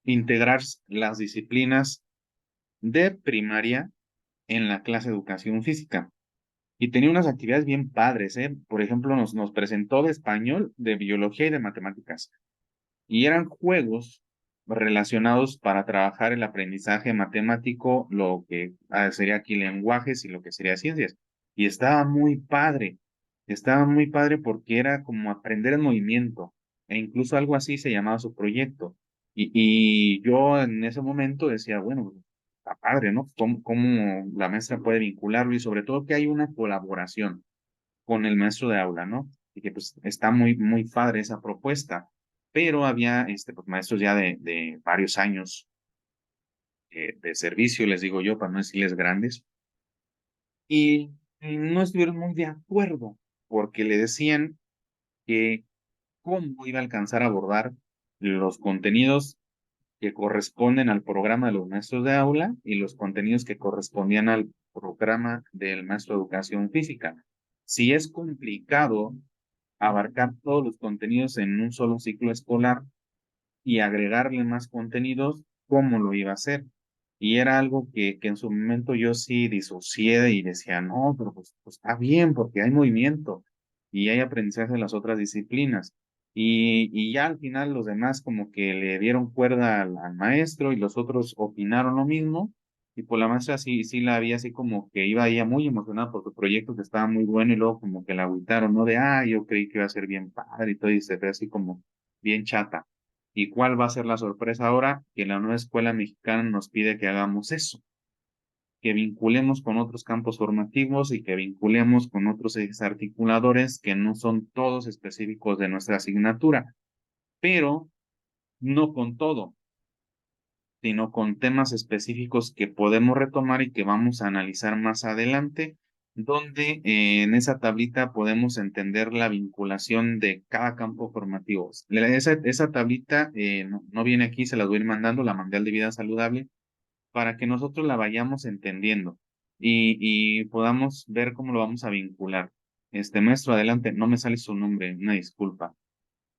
integrar las disciplinas de primaria en la clase de educación física. Y tenía unas actividades bien padres, ¿eh? Por ejemplo, nos presentó de español, de biología y de matemáticas. Y eran juegos relacionados para trabajar el aprendizaje matemático, lo que sería aquí lenguajes y lo que sería ciencias. Y estaba muy padre porque era como aprender en movimiento, e incluso algo así se llamaba su proyecto. Y yo en ese momento decía, bueno, está padre, ¿no? ¿Cómo la maestra puede vincularlo? Y sobre todo que hay una colaboración con el maestro de aula, ¿no? Y que pues está muy padre esa propuesta, pero había pues, maestros ya de varios años de servicio, les digo yo, para no decirles grandes, y no estuvieron muy de acuerdo, porque le decían que cómo iba a alcanzar a abordar los contenidos que corresponden al programa de los maestros de aula y los contenidos que correspondían al programa del maestro de educación física. Si es complicado abarcar todos los contenidos en un solo ciclo escolar y agregarle más contenidos, ¿cómo lo iba a hacer? Y era algo que en su momento yo sí disocié y decía, no, pero pues está bien porque hay movimiento y hay aprendizaje en las otras disciplinas. Y ya al final los demás como que le dieron cuerda al maestro y los otros opinaron lo mismo. Y pues la maestra sí la había así como que iba ella muy emocionada por su proyecto que estaba muy bueno y luego como que la agüitaron, ¿no? De, yo creí que iba a ser bien padre y todo y se ve así como bien chata. ¿Y cuál va a ser la sorpresa ahora? Que la nueva escuela mexicana nos pide que hagamos eso, que vinculemos con otros campos formativos y que vinculemos con otros ejes articuladores que no son todos específicos de nuestra asignatura, pero no con todo, sino con temas específicos que podemos retomar y que vamos a analizar más adelante, donde en esa tablita podemos entender la vinculación de cada campo formativo. Esa tablita no viene aquí, se la voy a ir mandando, la mandé al de vida saludable, para que nosotros la vayamos entendiendo. y podamos ver cómo lo vamos a vincular. Maestro, adelante, no me sale su nombre, una disculpa.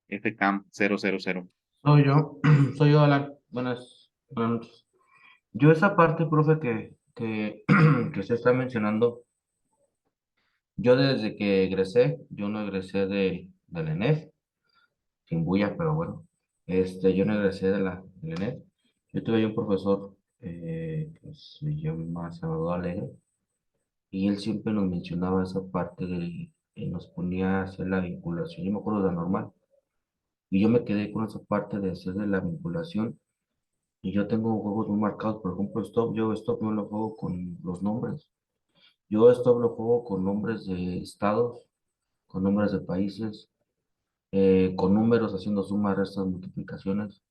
FCAM 000. Soy yo, soy yo, Alan. Buenas noches. Yo esa parte, profe, que usted está mencionando, yo desde que egresé, yo no egresé de la ENEF, sin bulla, pero bueno, yo no egresé de la ENEF. Yo tuve ahí un profesor que se llama Salvador Alegre, y él siempre nos mencionaba esa parte nos ponía a hacer la vinculación. Yo me acuerdo de la normal, y yo me quedé con esa parte de hacer de la vinculación. Y yo tengo juegos muy marcados, por ejemplo, Stop, yo Stop no lo juego con los nombres. Yo Stop lo juego con nombres de estados, con nombres de países, con números haciendo sumas, restas, multiplicaciones.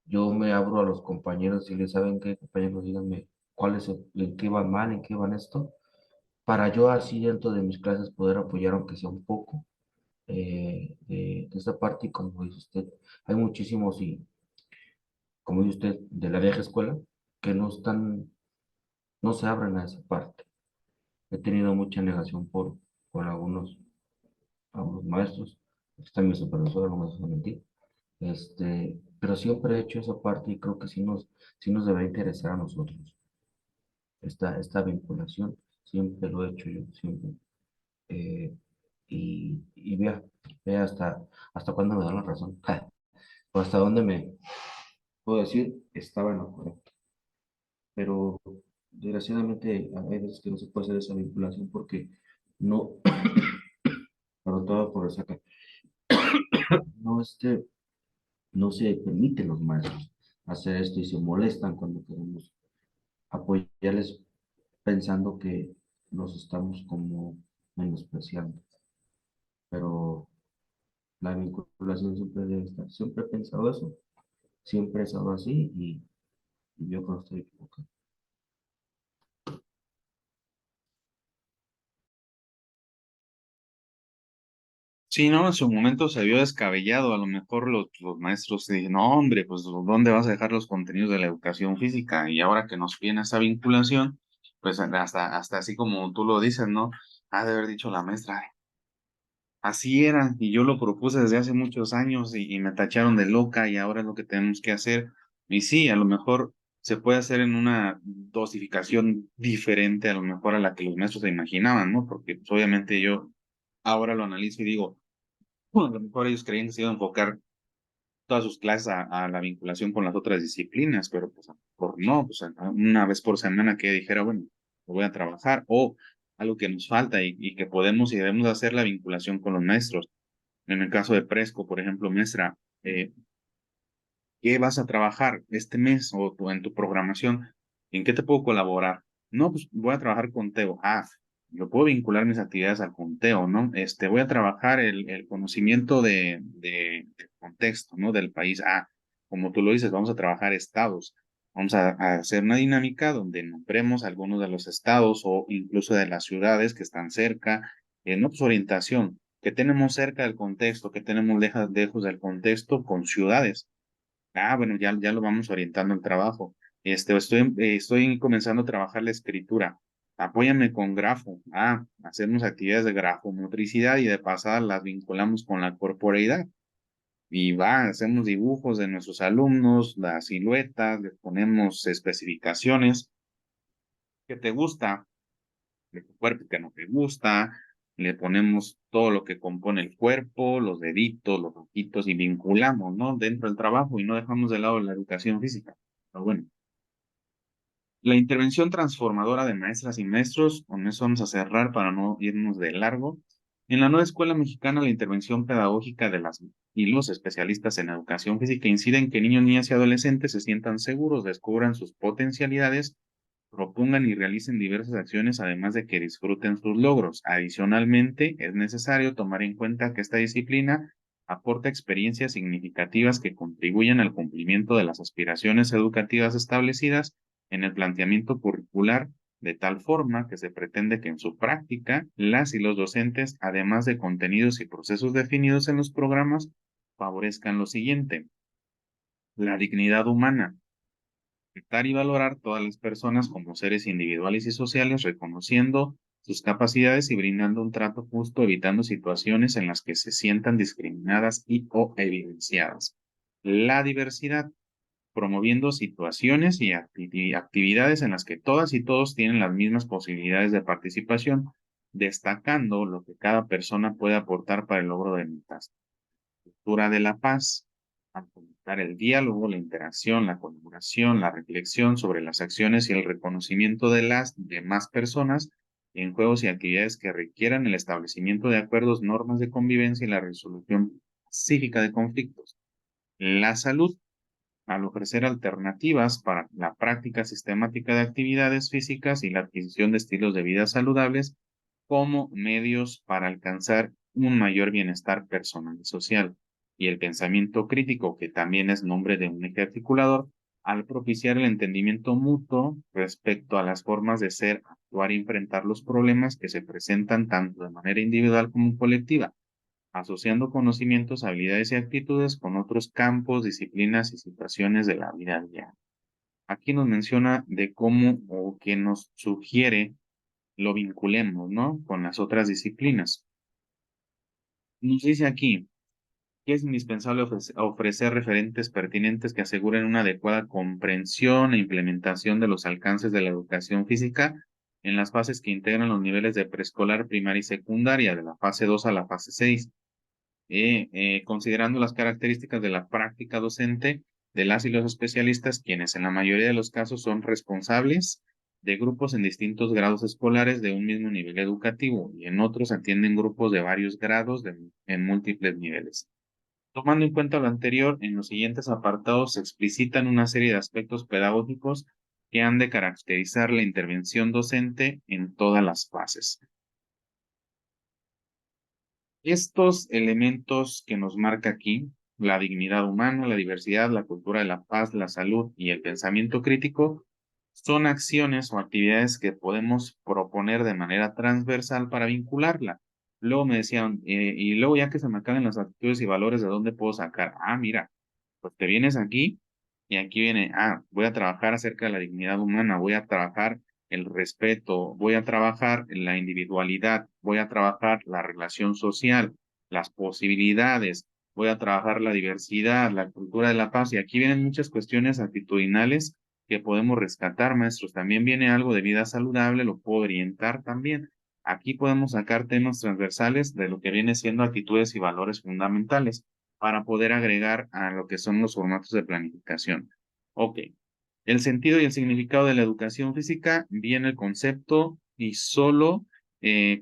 Yo me abro a los compañeros y les saben qué, compañeros, díganme cuál es en qué van mal, en qué van esto, para yo así dentro de mis clases poder apoyar aunque sea un poco de esta parte. Y como dice usted, hay muchísimos, y como dice usted, de la vieja escuela, que no se abren a esa parte. He tenido mucha negación por algunos maestros. Está mi supervisor, no me deja mentir. Pero siempre he hecho esa parte y creo que sí nos debe interesar a nosotros. Esta vinculación, siempre lo he hecho yo, siempre. Eh, y vea hasta cuándo me da la razón. O hasta dónde me puedo decir, estaba en lo correcto. Pero desgraciadamente hay veces que no se puede hacer esa vinculación porque no, pero todo por sacar, no, no se permite los maestros hacer esto y se molestan cuando queremos apoyarles pensando que los estamos como menospreciando. Pero la vinculación siempre debe estar. Siempre he pensado eso, siempre he estado así y yo creo que estoy equivocado. Sí, no, en su momento se vio descabellado, a lo mejor los maestros dicen, no, hombre, pues ¿dónde vas a dejar los contenidos de la educación física? Y ahora que nos viene esa vinculación, pues hasta así como tú lo dices, ¿no? Ha de haber dicho la maestra, así era, y yo lo propuse desde hace muchos años y me tacharon de loca y ahora es lo que tenemos que hacer. Y sí, a lo mejor se puede hacer en una dosificación diferente a lo mejor a la que los maestros se imaginaban, ¿no? Porque pues, obviamente yo ahora lo analizo y digo, bueno, a lo mejor ellos creían que se iba a enfocar todas sus clases a la vinculación con las otras disciplinas, pero pues por no, pues una vez por semana que dijera, bueno, lo voy a trabajar, o algo que nos falta y que podemos y debemos hacer la vinculación con los maestros. En el caso de Presco, por ejemplo, maestra, ¿qué vas a trabajar este mes o en tu programación? ¿En qué te puedo colaborar? No, pues voy a trabajar conteo. Ah, yo puedo vincular mis actividades al conteo, ¿no? Voy a trabajar el conocimiento de contexto, ¿no? Del país. Ah, como tú lo dices, vamos a trabajar estados. Vamos a hacer una dinámica donde nombremos algunos de los estados o incluso de las ciudades que están cerca. No, pues orientación. ¿Qué tenemos cerca del contexto? ¿Qué tenemos lejos del contexto con ciudades? Ah, bueno, ya lo vamos orientando el trabajo. Estoy comenzando a trabajar la escritura. Apóyame con grafo. Ah, hacemos actividades de grafomotricidad y de pasada las vinculamos con la corporeidad. Y hacemos dibujos de nuestros alumnos, las siluetas, les ponemos especificaciones. ¿Qué te gusta? De tu cuerpo que no te gusta, le ponemos todo lo que compone el cuerpo, los deditos, los ojitos y vinculamos, ¿no? Dentro del trabajo y no dejamos de lado la educación física. Pero bueno, la intervención transformadora de maestras y maestros, con eso vamos a cerrar para no irnos de largo. En la nueva escuela mexicana, la intervención pedagógica de las y los especialistas en educación física incide en que niños, niñas y adolescentes se sientan seguros, descubran sus potencialidades, propongan y realicen diversas acciones, además de que disfruten sus logros. Adicionalmente, es necesario tomar en cuenta que esta disciplina aporta experiencias significativas que contribuyen al cumplimiento de las aspiraciones educativas establecidas en el planteamiento curricular, de tal forma que se pretende que en su práctica las y los docentes, además de contenidos y procesos definidos en los programas, favorezcan lo siguiente: la dignidad humana, respetar y valorar todas las personas como seres individuales y sociales, reconociendo sus capacidades y brindando un trato justo, evitando situaciones en las que se sientan discriminadas y o evidenciadas. La diversidad, promoviendo situaciones y actividades en las que todas y todos tienen las mismas posibilidades de participación, destacando lo que cada persona puede aportar para el logro de metas. Cultura de la paz, al fomentar el diálogo, la interacción, la colaboración, la reflexión sobre las acciones y el reconocimiento de las demás personas en juegos y actividades que requieran el establecimiento de acuerdos, normas de convivencia y la resolución pacífica de conflictos. La salud, al ofrecer alternativas para la práctica sistemática de actividades físicas y la adquisición de estilos de vida saludables como medios para alcanzar un mayor bienestar personal y social. Y el pensamiento crítico, que también es nombre de un eje articulador, al propiciar el entendimiento mutuo respecto a las formas de ser, actuar y enfrentar los problemas que se presentan tanto de manera individual como colectiva, asociando conocimientos, habilidades y actitudes con otros campos, disciplinas y situaciones de la vida diaria. Aquí nos menciona de cómo o que nos sugiere lo vinculemos, ¿no? Con las otras disciplinas. Nos dice aquí que es indispensable ofrecer referentes pertinentes que aseguren una adecuada comprensión e implementación de los alcances de la educación física en las fases que integran los niveles de preescolar, primaria y secundaria, de la fase 2 a la fase 6. Considerando las características de la práctica docente de las y los especialistas, quienes en la mayoría de los casos son responsables de grupos en distintos grados escolares de un mismo nivel educativo y en otros atienden grupos de varios grados en múltiples niveles. Tomando en cuenta lo anterior, en los siguientes apartados se explicitan una serie de aspectos pedagógicos que han de caracterizar la intervención docente en todas las fases. Estos elementos que nos marca aquí, la dignidad humana, la diversidad, la cultura de la paz, la salud y el pensamiento crítico, son acciones o actividades que podemos proponer de manera transversal para vincularla. Luego me decían, y luego ya que se me acaban las actitudes y valores, ¿de dónde puedo sacar? Ah, mira, pues te vienes aquí y aquí viene, voy a trabajar acerca de la dignidad humana, voy a trabajar el respeto, voy a trabajar la individualidad, voy a trabajar la relación social, las posibilidades, voy a trabajar la diversidad, la cultura de la paz, y aquí vienen muchas cuestiones actitudinales que podemos rescatar, maestros. También viene algo de vida saludable, lo puedo orientar también. Aquí podemos sacar temas transversales de lo que viene siendo actitudes y valores fundamentales para poder agregar a lo que son los formatos de planificación. Ok. El sentido y el significado de la educación física, viene el concepto y solo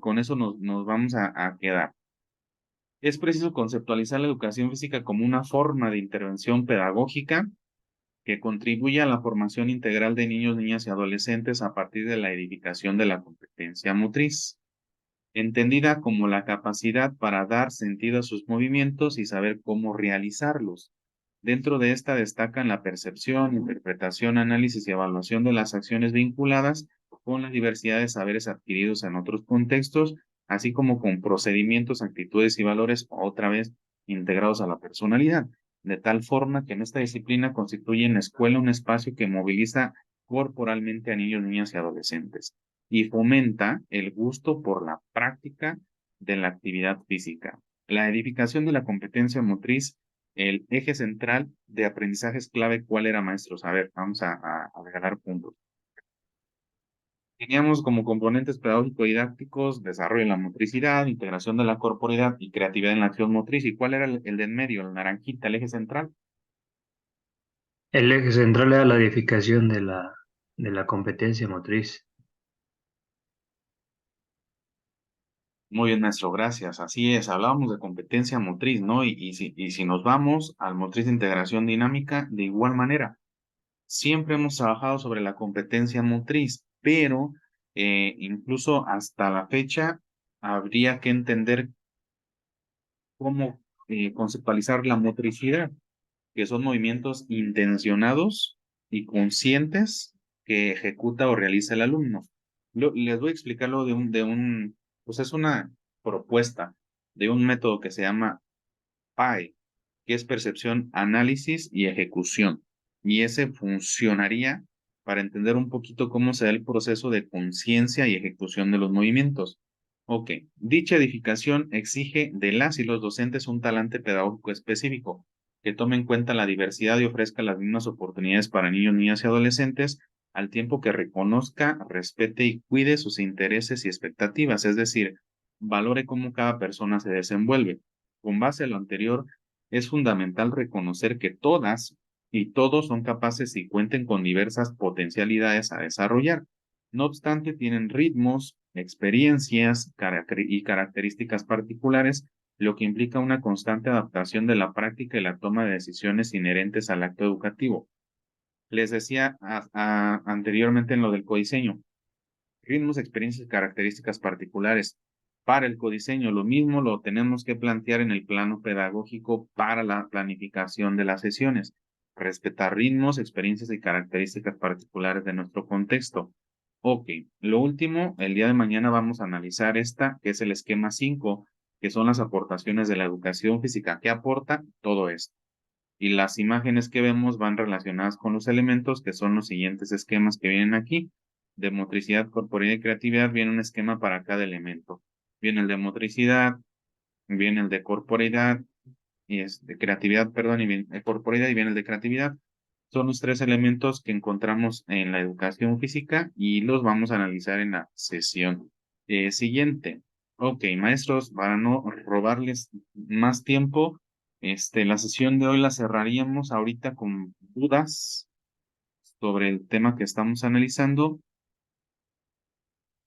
con eso nos vamos a quedar. Es preciso conceptualizar la educación física como una forma de intervención pedagógica que contribuye a la formación integral de niños, niñas y adolescentes a partir de la edificación de la competencia motriz, entendida como la capacidad para dar sentido a sus movimientos y saber cómo realizarlos. Dentro de esta destacan la percepción, interpretación, análisis y evaluación de las acciones vinculadas con la diversidad de saberes adquiridos en otros contextos, así como con procedimientos, actitudes y valores otra vez integrados a la personalidad, de tal forma que en esta disciplina constituye en la escuela un espacio que moviliza corporalmente a niños, niñas y adolescentes y fomenta el gusto por la práctica de la actividad física. La edificación de la competencia motriz, el eje central de aprendizaje es clave. ¿Cuál era, maestros? A ver, vamos a regalar puntos. Teníamos como componentes pedagógico-didácticos, desarrollo de la motricidad, integración de la corporeidad y creatividad en la acción motriz. ¿Y cuál era el de en medio, el naranjita, el eje central? El eje central era la edificación de la competencia motriz. Muy bien, maestro, gracias. Así es, hablábamos de competencia motriz, ¿no? Y si nos vamos al motriz de integración dinámica, de igual manera, siempre hemos trabajado sobre la competencia motriz, pero incluso hasta la fecha habría que entender cómo conceptualizar la motricidad, que son movimientos intencionados y conscientes que ejecuta o realiza el alumno. Les voy a explicarlo pues es una propuesta de un método que se llama PAE, que es percepción, análisis y ejecución. y ese funcionaría para entender un poquito cómo se da el proceso de conciencia y ejecución de los movimientos. Ok, dicha edificación exige de las y los docentes un talante pedagógico específico que tome en cuenta la diversidad y ofrezca las mismas oportunidades para niños, niñas y adolescentes, al tiempo que reconozca, respete y cuide sus intereses y expectativas, es decir, valore cómo cada persona se desenvuelve. Con base a lo anterior, es fundamental reconocer que todas y todos son capaces y cuenten con diversas potencialidades a desarrollar. No obstante, tienen ritmos, experiencias y características particulares, lo que implica una constante adaptación de la práctica y la toma de decisiones inherentes al acto educativo. Les decía anteriormente en lo del codiseño, ritmos, experiencias y características particulares. Para el codiseño, lo mismo lo tenemos que plantear en el plano pedagógico para la planificación de las sesiones. Respetar ritmos, experiencias y características particulares de nuestro contexto. Ok, lo último, el día de mañana vamos a analizar esta, que es el esquema 5, que son las aportaciones de la educación física. ¿Qué aporta? Todo esto. Y las imágenes que vemos van relacionadas con los elementos, que son los siguientes esquemas que vienen aquí. De motricidad, corporeidad y creatividad viene un esquema para cada elemento. Viene el de motricidad, viene el de corporeidad, y de creatividad, perdón, y viene corporeidad y viene el de creatividad. Son los tres elementos que encontramos en la educación física y los vamos a analizar en la sesión siguiente. Ok, maestros, para no robarles más tiempo, la sesión de hoy la cerraríamos ahorita con dudas sobre el tema que estamos analizando.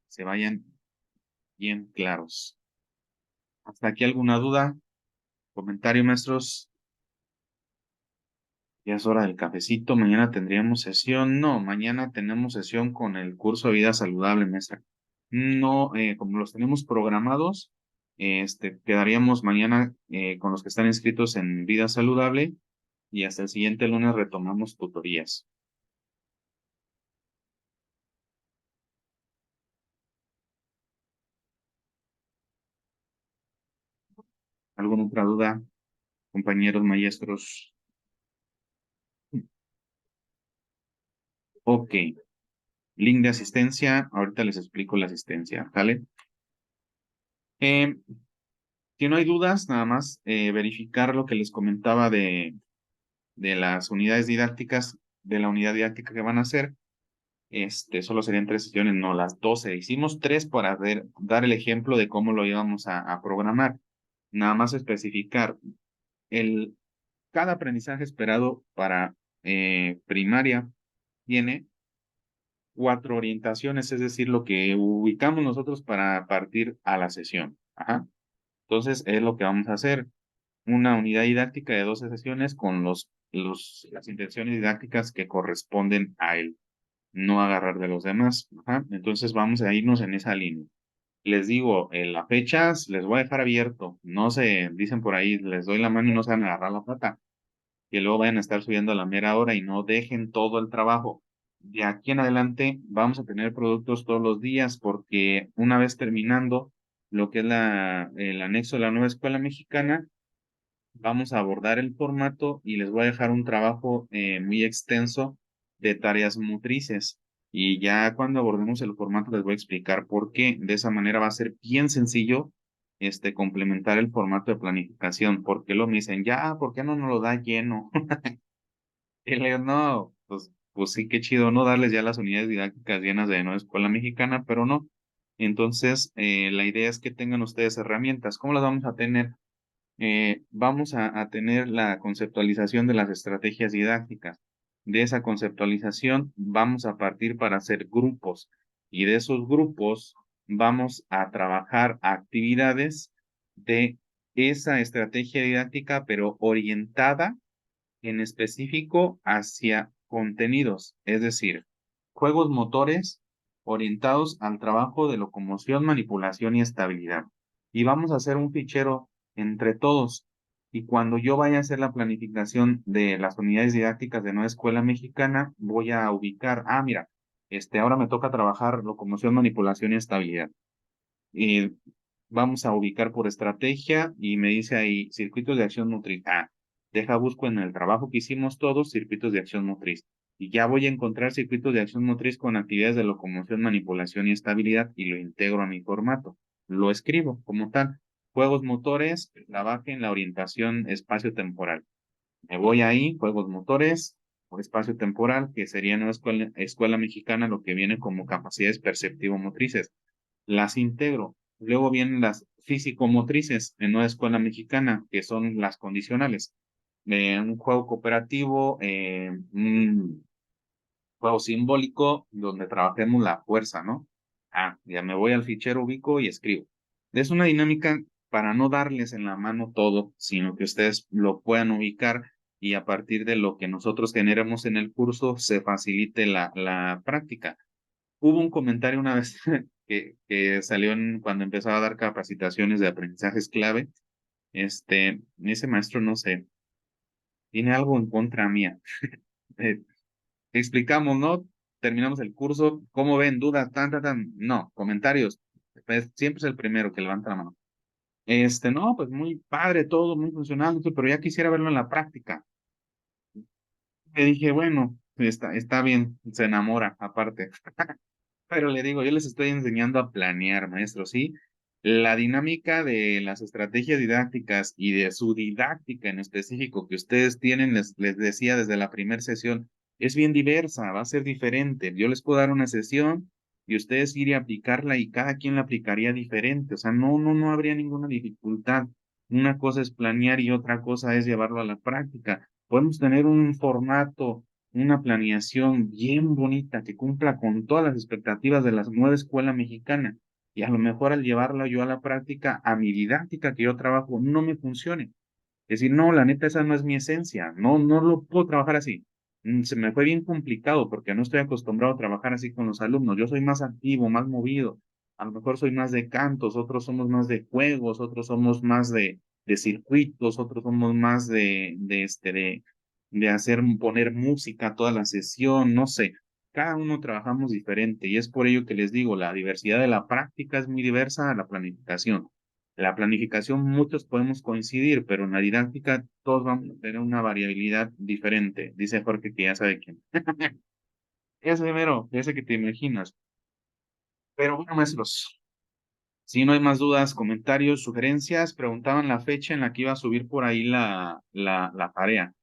Se vayan bien claros. ¿Hasta aquí alguna duda? ¿Comentario, maestros? Ya es hora del cafecito. Mañana tendríamos sesión. No, mañana tenemos sesión con el curso de vida saludable, maestra. No, como los tenemos programados, quedaríamos mañana con los que están inscritos en vida saludable y hasta el siguiente lunes retomamos tutorías. ¿Alguna otra duda, compañeros maestros? Ok. Link de asistencia. Ahorita les explico la asistencia, ¿vale? Si no hay dudas, nada más verificar lo que les comentaba de las unidades didácticas, de la unidad didáctica que van a hacer. Solo serían 3 sesiones, no las 12. Hicimos 3 para dar el ejemplo de cómo lo íbamos a programar. Nada más especificar cada aprendizaje esperado para primaria tiene 4 orientaciones, es decir, lo que ubicamos nosotros para partir a la sesión. Ajá. Entonces, es lo que vamos a hacer. Una unidad didáctica de 12 sesiones con las intenciones didácticas que corresponden a él, no agarrar de los demás. Ajá. Entonces, vamos a irnos en esa línea. Les digo, las fechas les voy a dejar abierto. No se dicen por ahí, les doy la mano y no se van a agarrar la pata. Que luego vayan a estar subiendo a la mera hora y no dejen todo el trabajo. De aquí en adelante vamos a tener productos todos los días porque una vez terminando lo que es el anexo de la nueva escuela mexicana, vamos a abordar el formato y les voy a dejar un trabajo muy extenso de tareas motrices. Y ya cuando abordemos el formato les voy a explicar por qué. De esa manera va a ser bien sencillo complementar el formato de planificación. Porque lo me dicen, ya, ¿por qué no nos lo da lleno? Y le digo, no, pues sí, qué chido, ¿no? Darles ya las unidades didácticas llenas de nueva escuela mexicana, pero no. Entonces, la idea es que tengan ustedes herramientas. ¿Cómo las vamos a tener? Vamos a tener la conceptualización de las estrategias didácticas. De esa conceptualización vamos a partir para hacer grupos y de esos grupos vamos a trabajar actividades de esa estrategia didáctica, pero orientada en específico hacia contenidos, es decir, juegos motores orientados al trabajo de locomoción, manipulación y estabilidad. Y vamos a hacer un fichero entre todos. Y cuando yo vaya a hacer la planificación de las unidades didácticas de Nueva Escuela Mexicana, voy a ubicar, mira, ahora me toca trabajar locomoción, manipulación y estabilidad. Vamos a ubicar por estrategia y me dice ahí circuitos de acción motriz. Deja busco en el trabajo que hicimos todos circuitos de acción motriz. Y ya voy a encontrar circuitos de acción motriz con actividades de locomoción, manipulación y estabilidad y lo integro a mi formato. Lo escribo como tal. Juegos motores, trabaje en la orientación espacio-temporal. Me voy ahí, juegos motores o espacio-temporal, que sería en una escuela mexicana lo que viene como capacidades perceptivo-motrices. Las integro. Luego vienen las físico-motrices en una escuela mexicana, que son las condicionales. Un juego cooperativo, un juego simbólico donde trabajemos la fuerza, ¿no? Ya me voy al fichero, ubico y escribo. Es una dinámica para no darles en la mano todo, sino que ustedes lo puedan ubicar y a partir de lo que nosotros generemos en el curso se facilite la práctica. Hubo un comentario una vez que salió cuando empezaba a dar capacitaciones de aprendizajes clave. Ese maestro, no sé, tiene algo en contra mía. Eh, explicamos, ¿no? Terminamos el curso. ¿Cómo ven? ¿Dudas? No, comentarios. Pues, siempre es el primero que levanta la mano. No, pues muy padre todo, muy funcional, pero ya quisiera verlo en la práctica. Le dije, bueno, está bien, se enamora, aparte. Pero le digo, yo les estoy enseñando a planear, maestro, ¿sí? La dinámica de las estrategias didácticas y de su didáctica en específico que ustedes tienen, les decía desde la primera sesión, es bien diversa, va a ser diferente. Yo les puedo dar una sesión y ustedes ir a aplicarla y cada quien la aplicaría diferente. O sea, no habría ninguna dificultad. Una cosa es planear y otra cosa es llevarlo a la práctica. Podemos tener un formato, una planeación bien bonita que cumpla con todas las expectativas de la nueva escuela mexicana y a lo mejor al llevarla yo a la práctica, a mi didáctica que yo trabajo, no me funcione. Es decir, no, la neta, esa no es mi esencia, no lo puedo trabajar así. Se me fue bien complicado porque no estoy acostumbrado a trabajar así con los alumnos. Yo soy más activo, más movido. A lo mejor soy más de cantos, otros somos más de juegos, otros somos más de circuitos, otros somos más de hacer, poner música toda la sesión, no sé. Cada uno trabajamos diferente y es por ello que les digo, la diversidad de la práctica es muy diversa a la planificación. La planificación muchos podemos coincidir, pero en la didáctica todos vamos a tener una variabilidad diferente. Dice Jorge que ya sabe quién. Ese mero, ese que te imaginas. Pero bueno, maestros, si no hay más dudas, comentarios, sugerencias, preguntaban la fecha en la que iba a subir por ahí la tarea.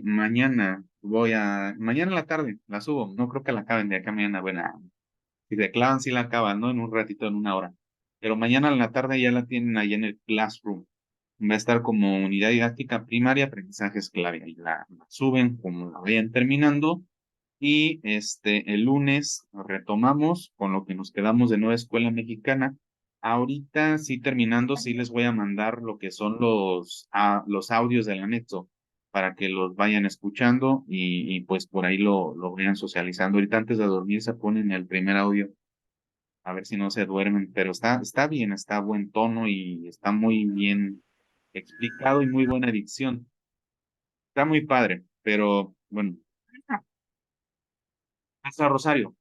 Mañana en la tarde la subo. No creo que la acaben de acá mañana. Bueno, si se clavan, sí la acaban, ¿no? En un ratito, en una hora. Pero mañana en la tarde ya la tienen ahí en el Classroom. Va a estar como unidad didáctica primaria, aprendizajes clave. Ahí la suben como la vayan terminando. Y el lunes retomamos con lo que nos quedamos de nueva escuela mexicana. Ahorita, sí, terminando, sí les voy a mandar lo que son los audios del anexo para que los vayan escuchando y pues por ahí lo vayan socializando. Ahorita antes de dormir se ponen el primer audio a ver si no se duermen, pero está bien, está a buen tono y está muy bien explicado y muy buena dicción. Está muy padre, pero bueno. Hasta Rosario.